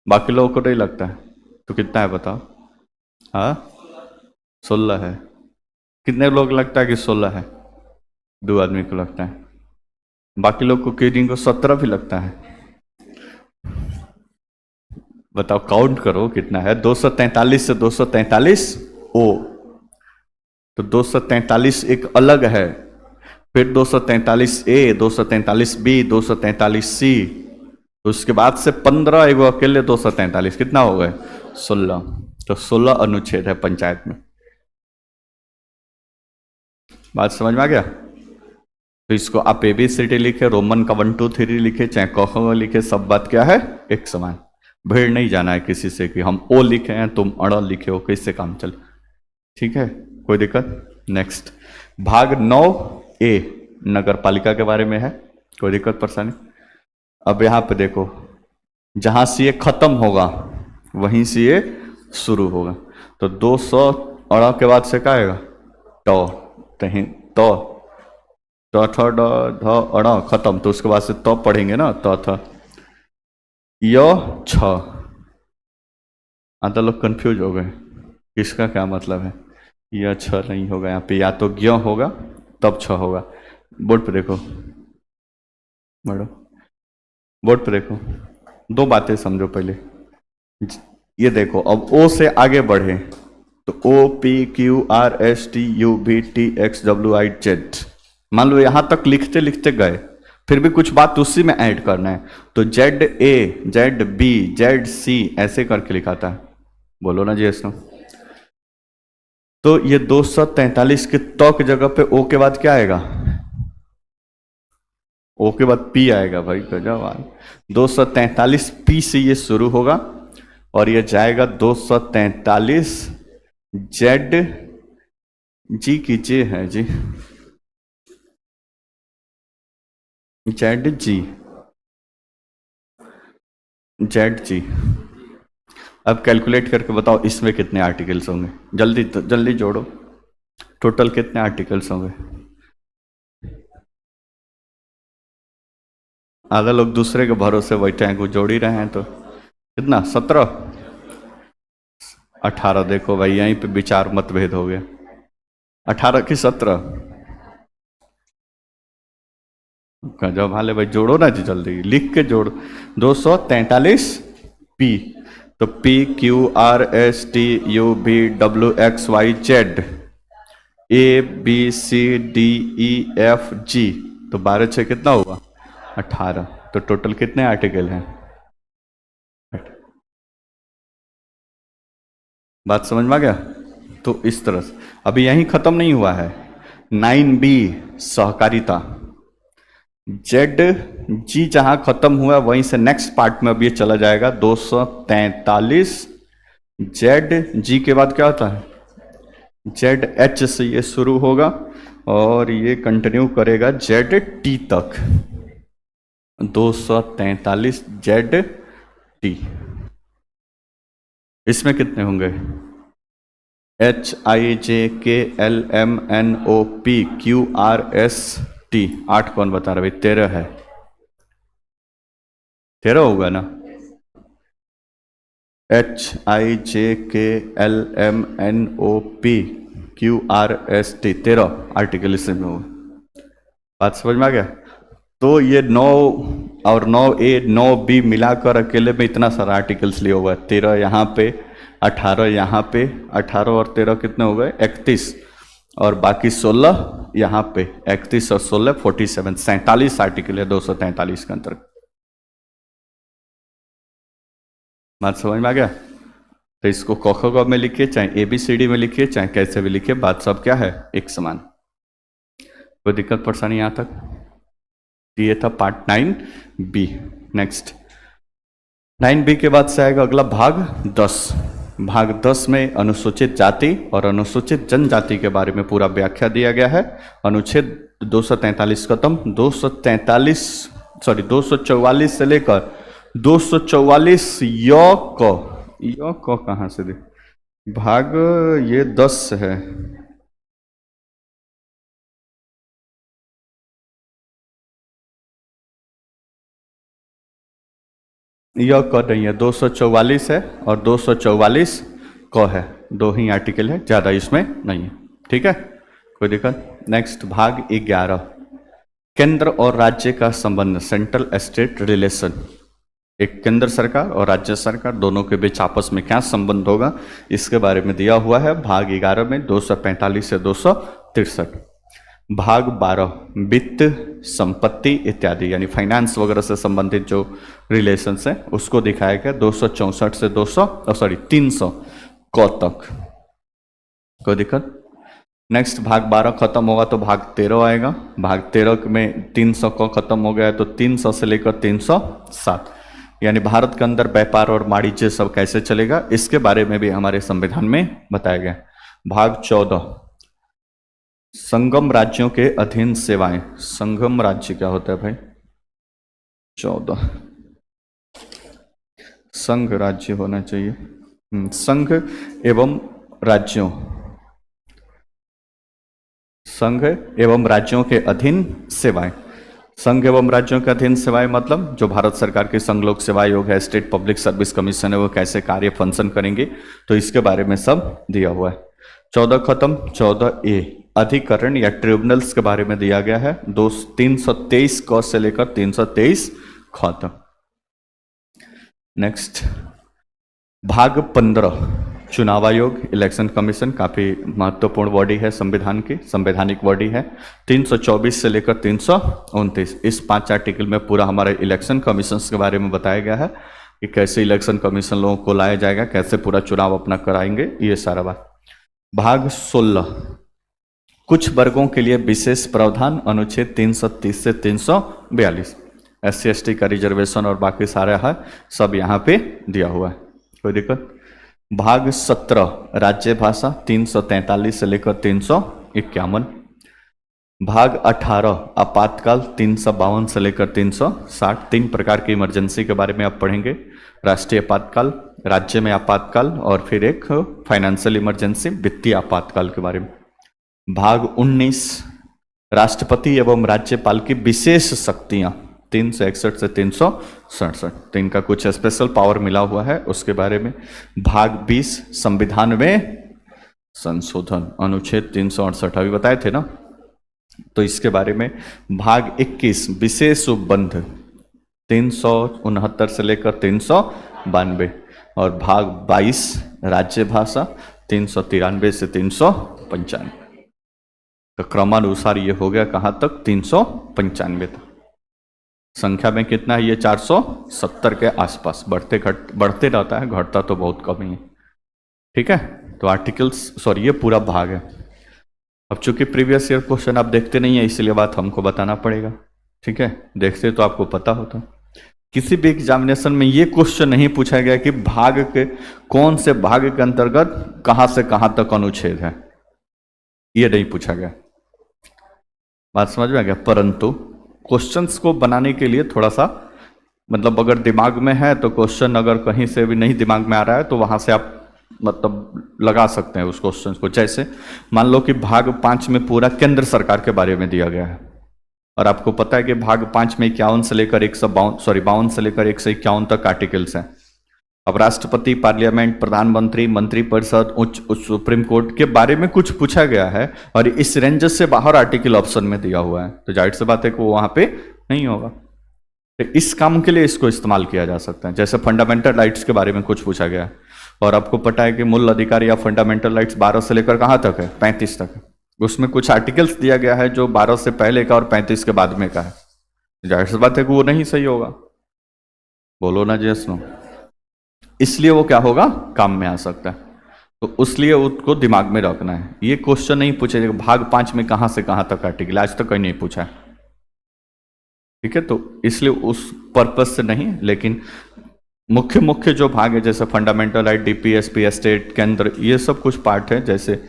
बाकी लोगों को नहीं लगता है, तो कितना है बताओ? हाँ, 16 है। कितने लोग लगता है कि 16 है? 2 आदमी को लगता है। बाकी लोग को किन्हीं को 17 भी लगता है। बताओ, काउंट करो कितना है। 243 से 243 ओ, तो 243 एक अलग है। फिर 243 ए, 243 बी, 243 सी, तो उसके बाद से 15 एगो अकेले 243, कितना हो गए? 16। तो 16 अनुच्छेद है पंचायत में। बात समझ में आ गया? तो इसको आप ABCD लिखे, रोमन का 1 2 3 लिखे, चाहे क ख ग लिखे, सब बात क्या है? एक समान। भीड़ नहीं जाना है किसी से कि हम ओ लिखे हैं तुम अड़ लिखे हो, कैसे काम चल। ठीक है, कोई दिक्कत? नेक्स्ट, भाग 9A नगर पालिका के बारे में है। कोई दिक्कत परेशानी? अब यहां पे देखो, जहां से ये खत्म होगा वहीं से ये शुरू होगा। तो 200 अड़ा के बाद से क्या आएगा? टॉ, तहीं तो ट ठ ड ध अड़ खत्म, तो उसके बाद से तो पढ़ेंगे ना, तो थ य छ। आधा लोग कंफ्यूज हो गए, किसका क्या मतलब है? यह छ नहीं होगा यहाँ पे, या तो ज्ञ होगा तब छ होगा। बोर्ड पे देखो, बढ़ो, बोर्ड पे देखो, दो बातें समझो पहले। ये देखो, अब ओ से आगे बढ़े तो OPQRSTUVTXWIZ, मान लो यहां तक लिखते लिखते गए, फिर भी कुछ बात उसी में ऐड करना है, तो ZA, ZB, ZC ऐसे करके लिखाता है। बोलो ना जी ऐसा। तो ये 243 के तो की जगह पे ओ के बाद क्या आएगा? ओ के बाद पी आएगा भाई, गजब। 243 पी से ये शुरू होगा और ये जाएगा 243 जेड जी की जे है जी, जेड जी, जेड जी। अब कैलकुलेट करके बताओ इसमें कितने आर्टिकल्स होंगे, जल्दी जल्दी जोड़ो, टोटल कितने आर्टिकल्स होंगे? आधा लोग दूसरे के भरोसे बैठे हैं, कुछ जोड़ ही रहे हैं, तो कितना? 17, 18। देखो भाई, यहीं पे विचार मतभेद हो गया, 18 की 17। गजब हाल है भाई, जोड़ो ना जी, जल्दी लिख के जोड़ो। 243 पी, तो PQRSTUVWXYZ ABCDEFG, तो 12 6 कितना हुआ? 18। तो टोटल कितने आर्टिकल हैं? बात समझ में आ गया? तो इस तरह से अभी यहीं खत्म नहीं हुआ है। 9B सहकारिता, जेड जी जहां खत्म हुआ वहीं से नेक्स्ट पार्ट में अब ये चला जाएगा 243 जेड जी के बाद क्या होता है? जेड एच से ये शुरू होगा और ये कंटिन्यू करेगा जेड टी तक। 243 जेड टी, इसमें कितने होंगे? HIJKLMNOPQRST, 8 कौन बता रहा भाई? 13 है, 13 होगा ना? HIJKLMNOPQRST, 13 आर्टिकल इसमें होगा। बात समझ में आ गया? तो ये 9 और 9A 9B मिलाकर अकेले में इतना सारा आर्टिकल्स लिया हुआ है। 13 यहाँ पे, 18 यहाँ पे, 18 और 13 कितने हो गए? 31, और बाकी 16 यहाँ पे, 31 और 16 47, 47 आर्टिकल है 243 के अंतर्गत। बात समझ में आ गया? तो इसको क ख ग में लिखिए, चाहे ABCD में लिखिए, चाहे कैसे भी लिखिए, बात सब क्या है, एक समान। कोई दिक्कत परेशानी यहाँ तक? ये था पार्ट 9B। नेक्स्ट 9B के बाद से आएगा अगला भाग 10। भाग 10 में अनुसूचित जाति और अनुसूचित जनजाति के बारे में पूरा व्याख्या दिया गया है। अनुच्छेद 243 खत्म, 244 से लेकर 244 य क कहाँ से दे, भाग ये 10 है। यह क नहीं है, 244 है और 244 क है, दो ही आर्टिकल है, ज़्यादा इसमें नहीं है। ठीक है, कोई दिक्कत? नेक्स्ट भाग 11, केंद्र और राज्य का संबंध, सेंट्रल स्टेट रिलेशन। एक केंद्र सरकार और राज्य सरकार दोनों के बीच आपस में क्या संबंध होगा, इसके बारे में दिया हुआ है भाग 11 में 245 से 263। भाग 12, वित्त, संपत्ति इत्यादि यानी फाइनेंस वगैरह से संबंधित जो रिलेशंस हैं उसको दिखाया गया 264 से 300 क तक। कोई दिक्कत? नेक्स्ट भाग 12 खत्म होगा तो भाग 13 आएगा। भाग 13 में 300 क खत्म हो गया है तो 300 से लेकर 307 यानी भारत के अंदर व्यापार और वाणिज्य सब कैसे चलेगा, इसके बारे में भी हमारे संविधान में बताया गया। भाग 14, संगम राज्यों के अधीन सेवाएं। संगम राज्य क्या होता है भाई? 14 संघ राज्य होना चाहिए। संघ एवं राज्यों, संघ एवं राज्यों के अधीन सेवाएं। संघ एवं राज्यों के अधीन सेवाएं मतलब जो भारत सरकार के संघ लोक सेवा आयोग है, स्टेट पब्लिक सर्विस कमीशन है, वो कैसे कार्य फंक्शन करेंगे, तो इसके बारे में सब दिया हुआ है। 14 खत्म। 14A अधिकरण या ट्रिब्यूनल्स के बारे में दिया गया है, 323 क से लेकर 323 ख तक। नेक्स्ट भाग 15, चुनाव आयोग, इलेक्शन कमीशन, काफी महत्वपूर्ण बॉडी है संविधान की, संवैधानिक बॉडी है। 324 से लेकर 329 इस 5 आर्टिकल में पूरा हमारे इलेक्शन कमीशन के बारे में बताया गया है कि कैसे इलेक्शन कमीशन लोगों को लाया जाएगा, कैसे पूरा चुनाव अपना कराएंगे, ये सारा बात। भाग 16, कुछ वर्गों के लिए विशेष प्रावधान, अनुच्छेद 330 से 342, SC/ST का रिजर्वेशन और बाकी सारा है सब यहाँ पे दिया हुआ है। कोई दिक्कत? भाग 17, राज्य भाषा, 343 से लेकर 351। भाग 18, आपातकाल, 352 से लेकर 360। 3 प्रकार की इमरजेंसी के बारे में आप पढ़ेंगे, राष्ट्रीय आपातकाल, राज्य में आपातकाल और फिर एक फाइनेंशियल इमरजेंसी, वित्तीय आपातकाल के बारे में। भाग 19, राष्ट्रपति एवं राज्यपाल की विशेष शक्तियां, 361 से 367, तो इनका कुछ स्पेशल पावर मिला हुआ है उसके बारे में। भाग 20, संविधान में संशोधन, अनुच्छेद 368 अभी बताए थे ना, तो इसके बारे में। भाग 21, विशेष उपबंध, 369 से लेकर 392 और भाग 22, राज्य भाषा, 393 से 395। तो क्रमानुसार ये हो गया कहाँ तक? 395 तक। संख्या में कितना है ये? 470 के आसपास, बढ़ते रहता है, घटता तो बहुत कम ही है। ठीक है, तो आर्टिकल्स, सॉरी ये पूरा भाग है। अब चूंकि प्रीवियस ईयर क्वेश्चन आप देखते नहीं है इसलिए बात हमको बताना पड़ेगा। ठीक है, देखते तो आपको पता होता। किसी भी एग्जामिनेशन में ये क्वेश्चन नहीं पूछा गया कि भाग के कौन से भाग के अंतर्गत कहां से कहां तक अनुच्छेद है, ये नहीं पूछा गया। बात समझ में आ गया? परंतु क्वेश्चंस को बनाने के लिए थोड़ा सा मतलब अगर दिमाग में है तो क्वेश्चन अगर कहीं से भी नहीं दिमाग में आ रहा है तो वहां से आप मतलब लगा सकते हैं उस क्वेश्चन को। जैसे मान लो कि भाग 5 में पूरा केंद्र सरकार के बारे में दिया गया है और आपको पता है कि भाग 5 में 51 से लेकर 52 से लेकर 151 तक आर्टिकल्स हैं। अब राष्ट्रपति, पार्लियामेंट, प्रधानमंत्री, मंत्रिपरिषद, उच्च सुप्रीम कोर्ट के बारे में कुछ पूछा गया है और इस रेंज से बाहर आर्टिकल ऑप्शन में दिया हुआ है, तो जाहिर सी बात है कि वो वहां पे नहीं होगा। तो इस काम के लिए इसको इस्तेमाल किया जा सकता है। जैसे फंडामेंटल राइट्स के बारे में कुछ पूछा गया है और आपको पता है कि मूल अधिकार या फंडामेंटल राइट्स 12 से लेकर कहाँ तक है? 35 तक है। उसमें कुछ आर्टिकल्स दिया गया है जो 12 से पहले का और 35 के बाद में का है, जाहिर सी बात है कि वो नहीं सही होगा। बोलो ना जय नो। इसलिए वो क्या होगा, काम में आ सकता है। तो उसलिए उसको दिमाग में रखना है। ये क्वेश्चन नहीं पूछेगा भाग 5 में कहां से कहां तक आर्टिकल, आज तक कोई नहीं पूछा है, ठीक है। तो इसलिए उस पर्पज से नहीं, लेकिन मुख्य मुख्य जो भाग है जैसे फंडामेंटल राइट, डीपीएसपी, एस्टेट, केंद्र, ये सब कुछ पार्ट है। जैसे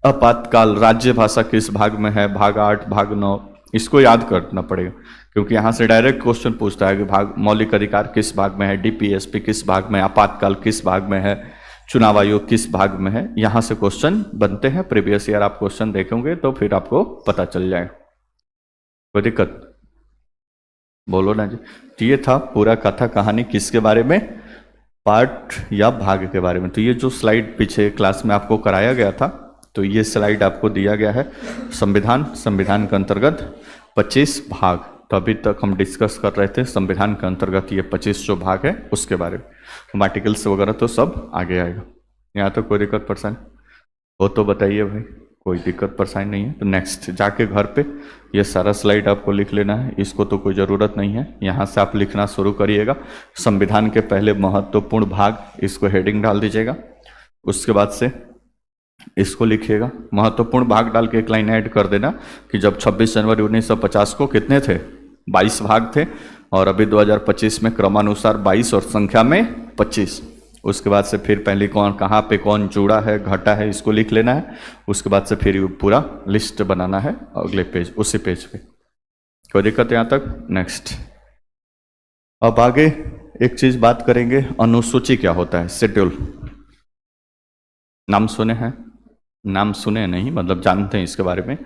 आपातकाल, राज्य भाषा किस भाग में है, भाग 8, भाग 9, इसको याद करना पड़ेगा, क्योंकि यहाँ से डायरेक्ट क्वेश्चन पूछता है कि भाग मौलिक अधिकार किस भाग में है, डीपीएसपी किस भाग में है, आपातकाल किस भाग में है, चुनाव आयोग किस भाग में है। यहाँ से क्वेश्चन बनते हैं। प्रीवियस ईयर आप क्वेश्चन देखेंगे तो फिर आपको पता चल जाएगा। कोई दिक्कत बोलो ना जी। तो ये था पूरा कथा कहानी किसके बारे में, पार्ट या भाग के बारे में। तो ये जो स्लाइड पीछे क्लास में आपको कराया गया था, तो ये स्लाइड आपको दिया गया है संविधान के अंतर्गत 25 भाग। तो अभी तक हम डिस्कस कर रहे थे संविधान के अंतर्गत ये 25 जो भाग है उसके बारे में। हम आर्टिकल्स वगैरह तो सब आगे आएगा। यहाँ तो कोई दिक्कत परेशानी हो तो बताइए भाई, कोई दिक्कत परेशानी नहीं है। तो नेक्स्ट जाके घर पे ये सारा स्लाइड आपको लिख लेना है, इसको तो कोई ज़रूरत नहीं है। यहाँ से आप लिखना शुरू करिएगा। संविधान के पहले महत्वपूर्ण भाग, इसको हेडिंग डाल दीजिएगा। उसके बाद से इसको लिखिएगा, महत्वपूर्ण भाग डाल के एक लाइन ऐड कर देना कि जब 26 जनवरी 1950 को कितने थे, 22 भाग थे, और अभी 2025 में क्रमानुसार 22 और संख्या में 25। उसके बाद से फिर पहले कौन कहाँ पे कौन जुड़ा है घटा है इसको लिख लेना है। उसके बाद से फिर पूरा लिस्ट बनाना है अगले पेज, उसी पेज पे। कोई दिक्कत यहाँ तक? नेक्स्ट अब आगे एक चीज बात करेंगे, अनुसूची क्या होता है, शेड्यूल। नाम सुने हैं? नाम सुने नहीं, मतलब जानते हैं इसके बारे में।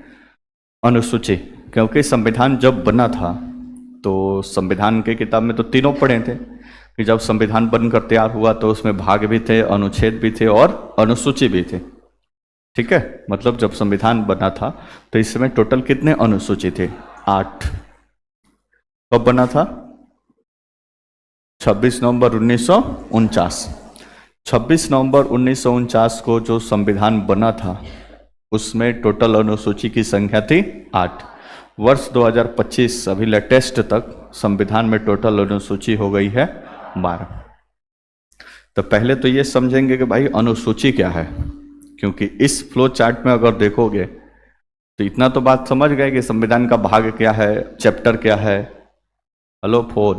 अनुसूची, क्योंकि संविधान जब बना था तो संविधान के किताब में तो तीनों पढ़े थे कि जब संविधान बनकर तैयार हुआ तो उसमें भाग भी थे, अनुच्छेद भी थे और अनुसूची भी थे, ठीक है। मतलब जब संविधान बना था तो इसमें टोटल कितने अनुसूची थे? 8। कब बना था? 26 नवंबर 1949। 26 नवंबर 1949 को जो संविधान बना था उसमें टोटल अनुसूची की संख्या थी 8। वर्ष 2025 अभी लेटेस्ट तक संविधान में टोटल अनुसूची हो गई है 12। तो पहले तो ये समझेंगे कि भाई अनुसूची क्या है, क्योंकि इस फ्लो चार्ट में अगर देखोगे तो इतना तो बात समझ गए कि संविधान का भाग क्या है, चैप्टर क्या है। हेलो फोन,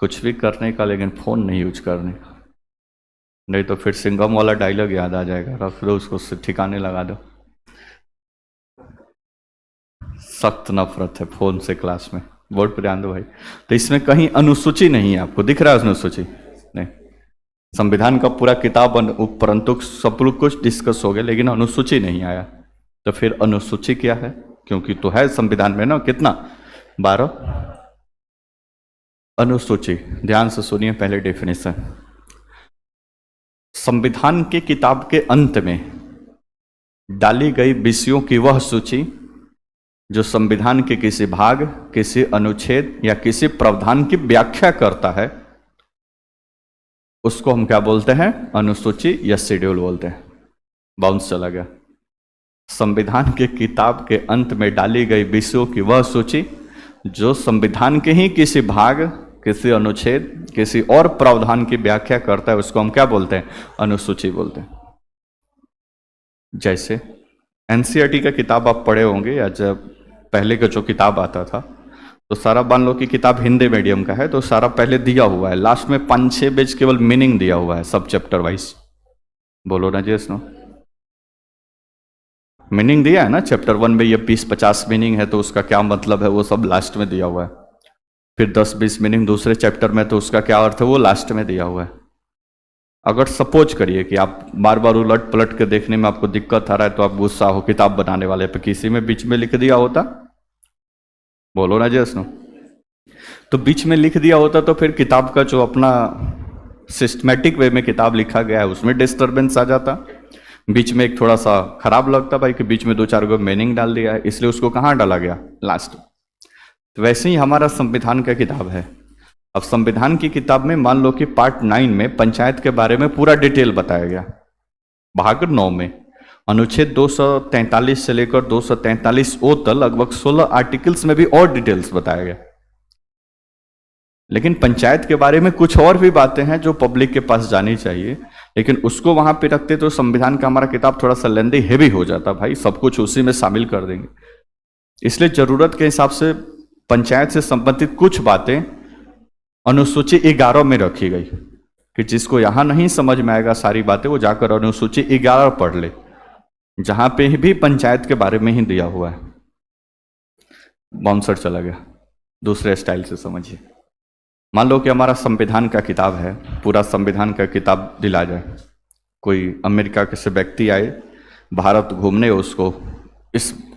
कुछ भी करने का लेकिन फोन नहीं यूज करने का, नहीं तो फिर सिंघम वाला डायलॉग याद आ जाएगा, रख दो उसको, ठिकाने लगा दो। सख्त नफरत है फोन से क्लास में, बोर्ड पर ध्यान दो भाई। तो इसमें कहीं अनुसूची नहीं है, आपको दिख रहा है अनुसूची? नहीं। संविधान का पूरा किताब परंतु सब कुछ डिस्कस हो गया लेकिन अनुसूची नहीं आया। तो फिर अनुसूची क्या है, क्योंकि तो है संविधान में ना कितना, 12 अनुसूची। ध्यान से सुनिए पहले डेफिनेशन। संविधान की किताब के अंत में डाली गई विषयों की वह सूची जो संविधान के किसी भाग, किसी अनुच्छेद या किसी प्रावधान की व्याख्या करता है, उसको हम क्या बोलते हैं? अनुसूची या शेड्यूल बोलते हैं। बाउंस चला गया। संविधान के किताब के अंत में डाली गई विषयों की वह सूची जो संविधान के ही किसी भाग, किसी अनुच्छेद, किसी और प्रावधान की व्याख्या करता है, उसको हम क्या बोलते हैं? अनुसूची बोलते हैं। जैसे एनसीईआरटी का किताब आप पढ़े होंगे, या जब पहले का जो किताब आता था तो सारा मान लो कि किताब हिंदी मीडियम का है तो सारा पहले दिया हुआ है, लास्ट में 5-6 पेज केवल मीनिंग दिया हुआ है सब चैप्टर वाइज। बोलो ना जी, सुनो। मीनिंग दिया है ना, चैप्टर 1 में ये 20-50 मीनिंग है तो उसका क्या मतलब है वो सब लास्ट में दिया हुआ है। फिर 10-20 मीनिंग दूसरे चैप्टर में तो उसका क्या अर्थ है वो लास्ट में दिया हुआ है। अगर सपोज करिए कि आप बार बार उलट पलट के देखने में आपको दिक्कत आ रहा है तो आप गुस्सा हो किताब बनाने वाले पे, किसी में बीच में लिख दिया होता, बोलो ना जी, सुनो। तो बीच में लिख दिया होता तो फिर किताब का जो अपना सिस्टमेटिक वे में किताब लिखा गया है उसमें डिस्टर्बेंस आ जाता, बीच में एक थोड़ा सा खराब लगता भाई कि बीच में 2-4 गो मीनिंग डाल दिया है, इसलिए उसको कहाँ डाला गया? लास्ट। तो वैसे ही हमारा संविधान का किताब है। अब संविधान की किताब में मान लो कि पार्ट 9 में पंचायत के बारे में पूरा डिटेल बताया गया, भाग 9 में अनुच्छेद 243 से लेकर 243 ओ तक लगभग 16 आर्टिकल्स में भी और डिटेल्स बताया गया। लेकिन पंचायत के बारे में कुछ और भी बातें हैं जो पब्लिक के पास जानी चाहिए, लेकिन उसको वहां पे रखते तो संविधान का हमारा किताब थोड़ा सा लेंदी हेवी हो जाता भाई, सब कुछ उसी में शामिल कर देंगे। इसलिए जरूरत के हिसाब से पंचायत से संबंधित कुछ बातें अनुसूची 11 में रखी गई कि जिसको यहां नहीं समझ में आएगा सारी बातें, वो जाकर अनुसूची 11 पढ़ ले, जहां पे भी पंचायत के बारे में ही दिया हुआ है। बाउंसर चला गया, दूसरे स्टाइल से समझिए। मान लो कि हमारा संविधान का किताब है, पूरा संविधान का किताब दिला जाए, कोई अमेरिका के से व्यक्ति आए भारत घूमने, उसको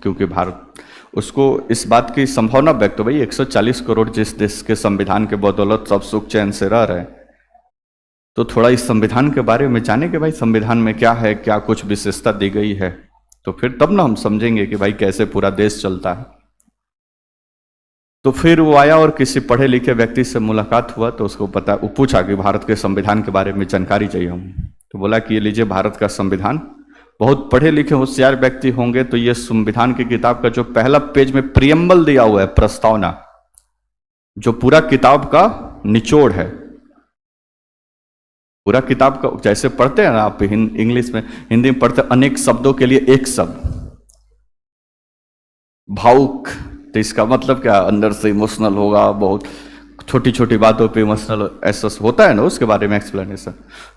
क्योंकि भारत उसको इस बात की संभावना व्यक्त हो भाई 140 करोड़ जिस देश के संविधान के बदौलत सब सुख चैन से रह रहे हैं, तो थोड़ा इस संविधान के बारे में जाने कि भाई संविधान में क्या है, क्या कुछ विशेषता दी गई है, तो फिर तब ना हम समझेंगे कि भाई कैसे पूरा देश चलता है। तो फिर वो आया और किसी पढ़े लिखे व्यक्ति से मुलाकात हुआ, तो उसको वो पूछा कि भारत के संविधान के बारे में जानकारी चाहिए हम। तो बोला कि ये लीजिए भारत का संविधान, बहुत पढ़े लिखे होशियार व्यक्ति होंगे तो ये संविधान की किताब का जो पहला पेज में प्रियम्बल दिया हुआ है, प्रस्तावना, जो पूरा किताब का निचोड़ है, पूरा किताब का जैसे पढ़ते हैं ना आप इंग्लिश में, हिंदी में पढ़ते अनेक शब्दों के लिए एक शब्द, भावुक, तो इसका मतलब क्या, अंदर से इमोशनल होगा, बहुत छोटी छोटी बातों पे इमोशनल ऐसा होता है ना, उसके बारे में एक्सप्लेनेशन।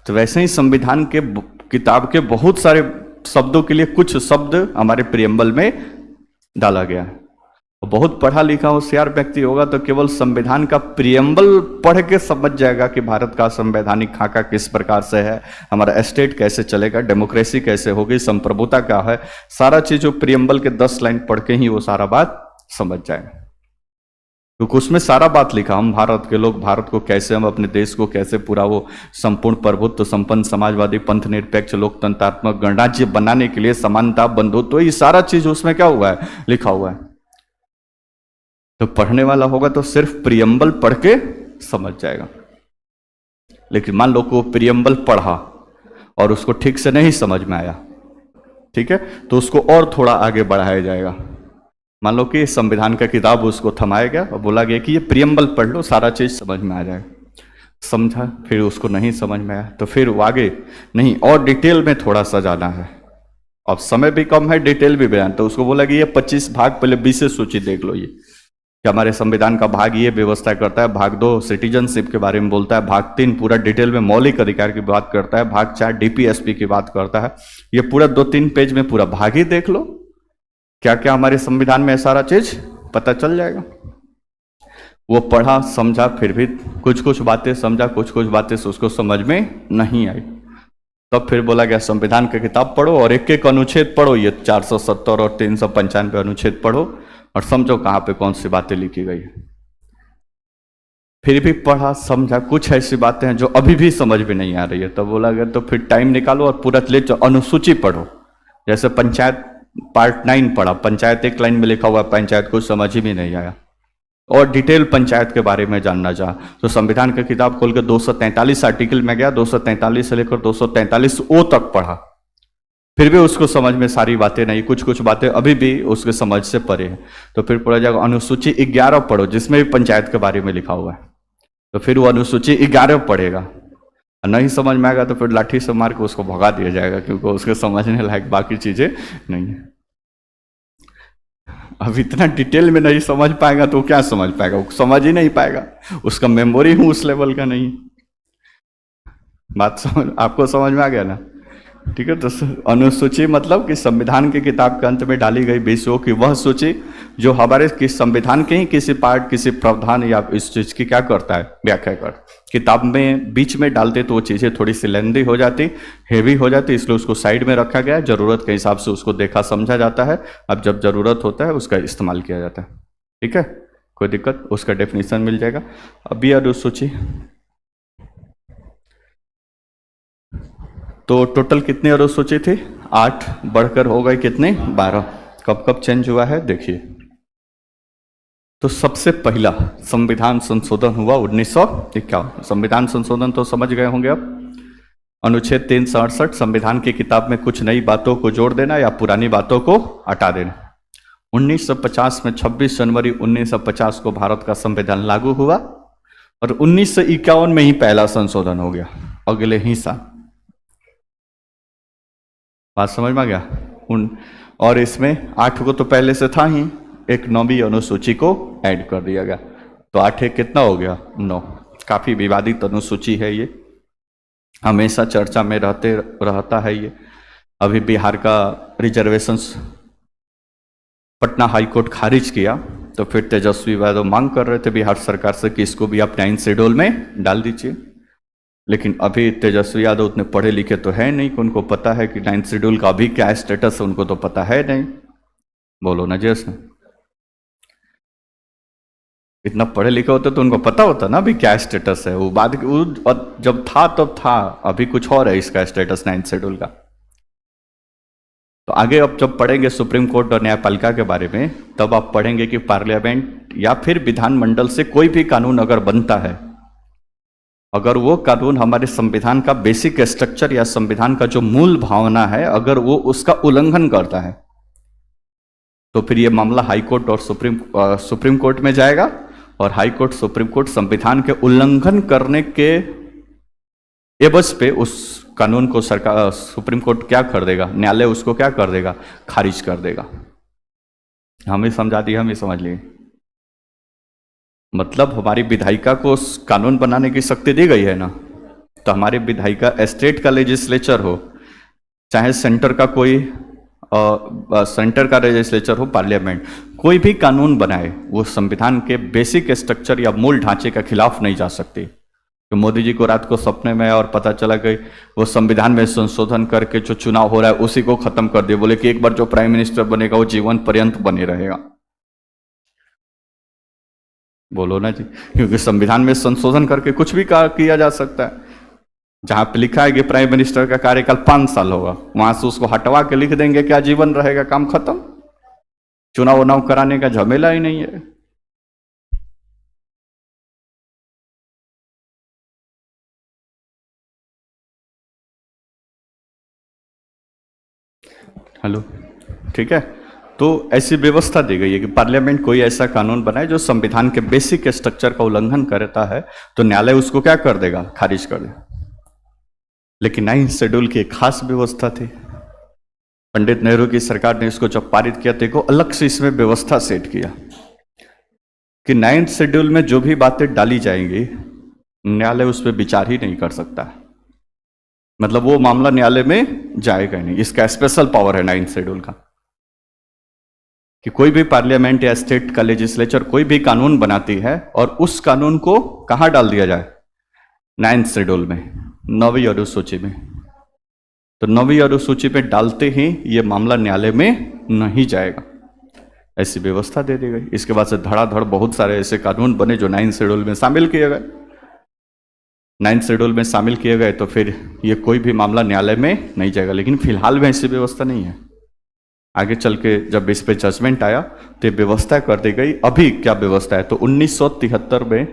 तो वैसे ही संविधान के किताब के बहुत सारे शब्दों के लिए कुछ शब्द हमारे प्रियम्बल में डाला गया है। बहुत पढ़ा लिखा होशियार व्यक्ति होगा तो केवल संविधान का प्रियम्बल पढ़ के समझ जाएगा कि भारत का संवैधानिक खाका किस प्रकार से है, हमारा स्टेट कैसे चलेगा, डेमोक्रेसी कैसे होगी, संप्रभुता क्या है, सारा चीज जो प्रियम्बल के 10 लाइन पढ़ के ही वो सारा बात समझ जाएगा, क्योंकि उसमें सारा बात लिखा, हम भारत के लोग भारत को कैसे, हम अपने देश को कैसे पूरा वो संपूर्ण प्रभुत्व संपन्न समाजवादी पंथ निरपेक्ष लोकतंत्रात्मक गणराज्य बनाने के लिए समानता बंधुत्व, ये सारा चीज उसमें क्या हुआ है, लिखा हुआ है। तो पढ़ने वाला होगा तो सिर्फ प्रियम्बल पढ़ के समझ जाएगा। लेकिन मान लो को प्रियम्बल पढ़ा और उसको ठीक से नहीं समझ में आया, ठीक है, तो उसको और थोड़ा आगे बढ़ाया जाएगा। मान लो कि संविधान का किताब उसको थमाया गया और बोला गया कि ये प्रियम्बल पढ़ लो, सारा चीज समझ में आ जाएगा। समझा, फिर उसको नहीं समझ में आया तो फिर वो आगे नहीं, और डिटेल में थोड़ा सा जाना है, अब समय भी कम है, डिटेल भी बयान, तो उसको बोला कि ये 25 भाग पहले 20 सूची देख लो, ये कि हमारे संविधान का भाग ये व्यवस्था करता है, भाग 2 सिटीजनशिप के बारे में बोलता है, भाग 3 पूरा डिटेल में मौलिक अधिकार की बात करता है, भाग 4 डीपीएसपी की बात करता है। ये पूरा 2-3 पेज में पूरा भाग ही देख लो, क्या क्या हमारे संविधान में सारा चीज पता चल जाएगा। वो पढ़ा समझा, फिर भी कुछ कुछ बातें समझा, कुछ कुछ बातें से उसको समझ में नहीं आई, तब फिर बोला गया संविधान की किताब पढ़ो और एक एक अनुच्छेद पढ़ो, ये 470 और 395 अनुच्छेद पढ़ो और समझो कहाँ पे कौन सी बातें लिखी गई है। फिर भी पढ़ा समझा, कुछ ऐसी बातें हैं जो अभी भी समझ में नहीं आ रही है, तब बोला गया तो फिर टाइम निकालो और पूरा ले अनुसूची पढ़ो। जैसे पंचायत पार्ट 9 पढ़ा, पंचायत एक लाइन में लिखा हुआ, पंचायत कुछ समझ ही में नहीं आया और डिटेल पंचायत के बारे में जानना चाहा तो संविधान की किताब खोल के 243 आर्टिकल में गया, 243 से लेकर 243 ओ तक पढ़ा, फिर भी उसको समझ में सारी बातें नहीं, कुछ कुछ बातें अभी भी उसके समझ से परे है। तो फिर पढ़ा जाएगा अनुसूची 11 पढ़ो, जिसमें भी पंचायत के बारे में लिखा हुआ है, तो फिर वो अनुसूची 11 पढ़ेगा, नहीं समझ में आएगा तो फिर लाठी से मार के उसको भगा दिया जाएगा, क्योंकि उसके समझने लायक बाकी चीजें नहीं है। अब इतना डिटेल में नहीं समझ पाएगा तो क्या समझ पाएगा, वो समझ ही नहीं पाएगा, उसका मेमोरी हूं उस लेवल का नहीं। बात समझ आपको समझ में आ गया ना, ठीक है। तो अनुसूची मतलब कि संविधान की किताब के अंत में डाली गई विषयों की वह सूची जो हमारे किस संविधान के ही किसी पार्ट, किसी प्रावधान या इस चीज की क्या करता है, व्याख्या कर, किताब में बीच में डालते तो वो चीजें थोड़ी सी लेंदी हो जाती, हेवी हो जाती, इसलिए उसको साइड में रखा गया है, जरूरत के हिसाब से उसको देखा समझा जाता है, अब जब जरूरत होता है उसका इस्तेमाल किया जाता है, ठीक है, कोई दिक्कत, उसका डेफिनेशन मिल जाएगा। अभी अनुसूची तो टोटल कितने अनुसूची थी, 8 बढ़कर हो गए कितने, 12। कब कब चेंज हुआ है देखिए। तो सबसे पहला संविधान संशोधन हुआ 1951। संविधान संशोधन तो समझ गए होंगे अब, अनुच्छेद 368 संविधान की किताब में कुछ नई बातों को जोड़ देना या पुरानी बातों को हटा देना। 1950 में 26 जनवरी 1950 को भारत का संविधान लागू हुआ और 1951 में ही पहला संशोधन हो गया, अगले ही साल। बात समझ में आ गया? और इसमें 8 को तो पहले से था ही, एक 9वीं अनुसूची को ऐड कर दिया गया, तो 8 एक कितना हो गया? 9। काफी विवादित अनुसूची है ये, हमेशा चर्चा में रहता है ये। अभी बिहार का रिजर्वेशंस पटना हाई कोर्ट खारिज किया, तो फिर तेजस्वी यादव मांग कर रहे थे बिहार सरकार से कि इसको भी आप 9th शेड्यूल में डाल दीजिए। लेकिन अभी तेजस्वी यादव उतने पढ़े लिखे तो है नहीं कि उनको पता है कि 9th शेड्यूल का अभी क्या स्टेटस है, उनको तो पता है नहीं। बोलो ना जैसे, इतना पढ़े लिखे होते तो उनको पता होता ना अभी क्या स्टेटस है। वो बाद जब था तब था, अभी कुछ और है इसका स्टेटस 9th शेड्यूल का। तो आगे अब जब पढ़ेंगे सुप्रीम कोर्ट और न्यायपालिका के बारे में, तब आप पढ़ेंगे कि पार्लियामेंट या फिर विधानमंडल से कोई भी कानून अगर बनता है, अगर वो कानून हमारे संविधान का बेसिक स्ट्रक्चर या संविधान का जो मूल भावना है, अगर वो उसका उल्लंघन करता है, तो फिर ये मामला हाई कोर्ट और सुप्रीम कोर्ट में जाएगा, और हाई कोर्ट सुप्रीम कोर्ट संविधान के उल्लंघन करने के एवज पे उस कानून को सरकार सुप्रीम कोर्ट क्या कर देगा, न्यायालय उसको क्या कर देगा? खारिज कर देगा। हमें समझा दिया, हमें समझ लिए। मतलब हमारी विधायिका को कानून बनाने की शक्ति दी गई है ना, तो हमारी विधायिका स्टेट का लेजिस्लेचर हो, चाहे सेंटर का कोई सेंटर का लेजिस्लेचर हो, पार्लियामेंट, कोई भी कानून बनाए, वो संविधान के बेसिक स्ट्रक्चर या मूल ढांचे के खिलाफ नहीं जा सकती। तो मोदी जी को रात को सपने में और पता चला कि वो संविधान में संशोधन करके जो चुनाव हो रहा है उसी को खत्म कर दिए, बोले कि एक बार जो प्राइम मिनिस्टर बनेगा वो जीवन पर्यंत बने रहेगा। बोलो ना जी, क्योंकि संविधान में संशोधन करके कुछ भी किया जा सकता है। जहां पे लिखा है कि प्राइम मिनिस्टर का कार्यकाल 5 साल होगा, वहां से उसको हटवा के लिख देंगे क्या जीवन रहेगा, काम खत्म, चुनाव उनाव कराने का झमेला ही नहीं है। हेलो, ठीक है। तो ऐसी व्यवस्था दी गई है कि पार्लियामेंट कोई ऐसा कानून बनाए जो संविधान के बेसिक स्ट्रक्चर का उल्लंघन करता है, तो न्यायालय उसको क्या कर देगा? खारिज कर देगा। लेकिन 9th शेड्यूल की एक खास व्यवस्था थी, पंडित नेहरू की सरकार ने इसको जब पारित किया तो अलग से इसमें व्यवस्था सेट किया कि 9th शेड्यूल में जो भी बातें डाली जाएंगी, न्यायालय उस पर विचार ही नहीं कर सकता। मतलब वो मामला न्यायालय में जाएगा नहीं। इसका स्पेशल पावर है 9th शेड्यूल का कि कोई भी पार्लियामेंट या स्टेट का लेजिस्लेचर कोई भी कानून बनाती है और उस कानून को कहां डाल दिया जाए? 9th शेड्यूल में, 9वीं अनुसूची में। तो 9वीं अनुसूची में डालते ही ये मामला न्यायालय में नहीं जाएगा, ऐसी व्यवस्था दे दी गई। इसके बाद से धड़ाधड़ बहुत सारे ऐसे कानून बने जो 9th शेड्यूल में शामिल किए गए। 9th शेड्यूल में शामिल किए गए तो फिर ये कोई भी मामला न्यायालय में नहीं जाएगा। लेकिन फिलहाल में ऐसी व्यवस्था नहीं है। आगे चल के जब इस पे जजमेंट आया तो व्यवस्था कर दी गई। अभी क्या व्यवस्था है? तो 1973 में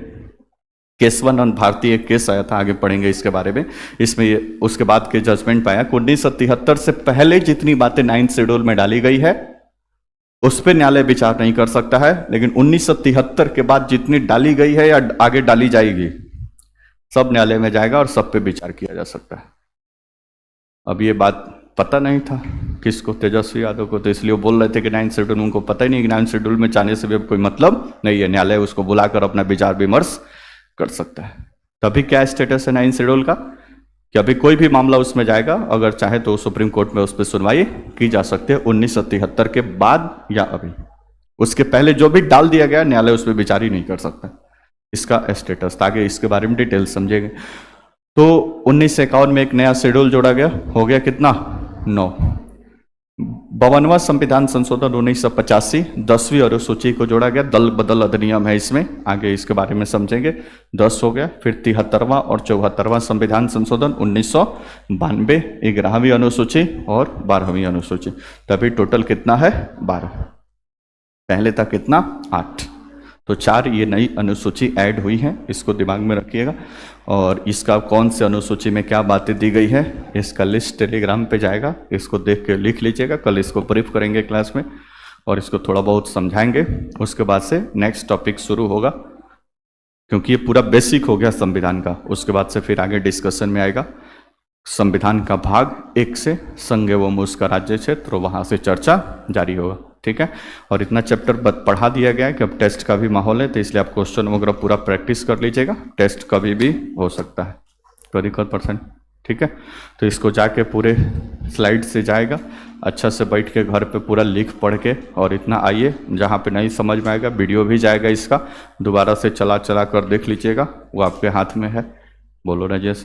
केशवानंद भारती एक केस आया था, आगे पढ़ेंगे इसके बारे में। इसमें उसके बाद के जजमेंट पाया कि 1973 से पहले जितनी बातें 9th शेड्यूल में डाली गई है उस पर न्यायालय विचार नहीं कर सकता है, लेकिन 1973 के बाद जितनी डाली गई है या आगे डाली जाएगी सब न्यायालय में जाएगा और सब पे विचार किया जा सकता है। अब ये बात पता नहीं था किसको, तेजस्वी यादव को, तो इसलिए वो बोल रहे थे कि 9th शेड्यूल, उनको पता ही नहीं कि 9th शेड्यूल में जाने से भी अब कोई मतलब नहीं है, न्यायालय उसको बुलाकर अपना विचार विमर्श कर सकता है। तभी क्या स्टेटस है 9th शेड्यूल का कि अभी कोई भी मामला उसमें जाएगा, अगर चाहे तो सुप्रीम कोर्ट में उस पर सुनवाई की जा सकती है 1973 के बाद या अभी। उसके पहले जो भी डाल दिया गया न्यायालय उस पर विचार ही नहीं कर सकता। इसका स्टेटस, ताकि इसके बारे में डिटेल समझेंगे। तो 1951 में एक नया शेड्यूल जोड़ा गया, हो गया कितना? 9। 52वां संविधान संशोधन 1985, 10वीं अनुसूची को जोड़ा गया। दल बदल अधिनियम है इसमें, आगे इसके बारे में समझेंगे। 10 हो गया। फिर 73वां और 74वां संविधान संशोधन 1992, 11वीं अनुसूची और 12वीं अनुसूची। तभी टोटल कितना है? 12। पहले था कितना? 8। तो 4 ये नई अनुसूची ऐड हुई है, इसको दिमाग में रखिएगा। और इसका कौन से अनुसूची में क्या बातें दी गई है इसका लिस्ट टेलीग्राम पे जाएगा, इसको देख के लिख लीजिएगा। कल इसको ब्रीफ करेंगे क्लास में और इसको थोड़ा बहुत समझाएंगे। उसके बाद से नेक्स्ट टॉपिक शुरू होगा। क्योंकि ये पूरा बेसिक हो गया संविधान का। उसके बाद से फिर आगे डिस्कशन में आएगा संविधान का भाग 1 से संघ एवं उसका राज्य क्षेत्र, वहाँ से चर्चा जारी होगा। ठीक है, और इतना चैप्टर पढ़ा दिया गया है कि अब टेस्ट का भी माहौल है, तो इसलिए आप क्वेश्चन वगैरह पूरा प्रैक्टिस कर लीजिएगा। टेस्ट कभी भी हो सकता है 24%। ठीक है, तो इसको जाके पूरे स्लाइड से जाएगा, अच्छा से बैठ के घर पे पूरा लिख पढ़ के, और इतना आइए जहाँ पे नहीं समझ में आएगा वीडियो भी जाएगा इसका, दोबारा से चला चला कर देख लीजिएगा, वो आपके हाथ में है। बोलो राजेश।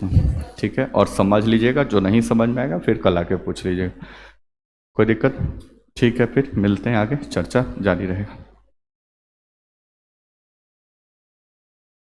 ठीक है, और समझ लीजिएगा, जो नहीं समझ में आएगा फिर कल आके पूछ लीजिएगा, कोई दिक्कत। ठीक है, फिर मिलते हैं, आगे चर्चा जारी रहेगा।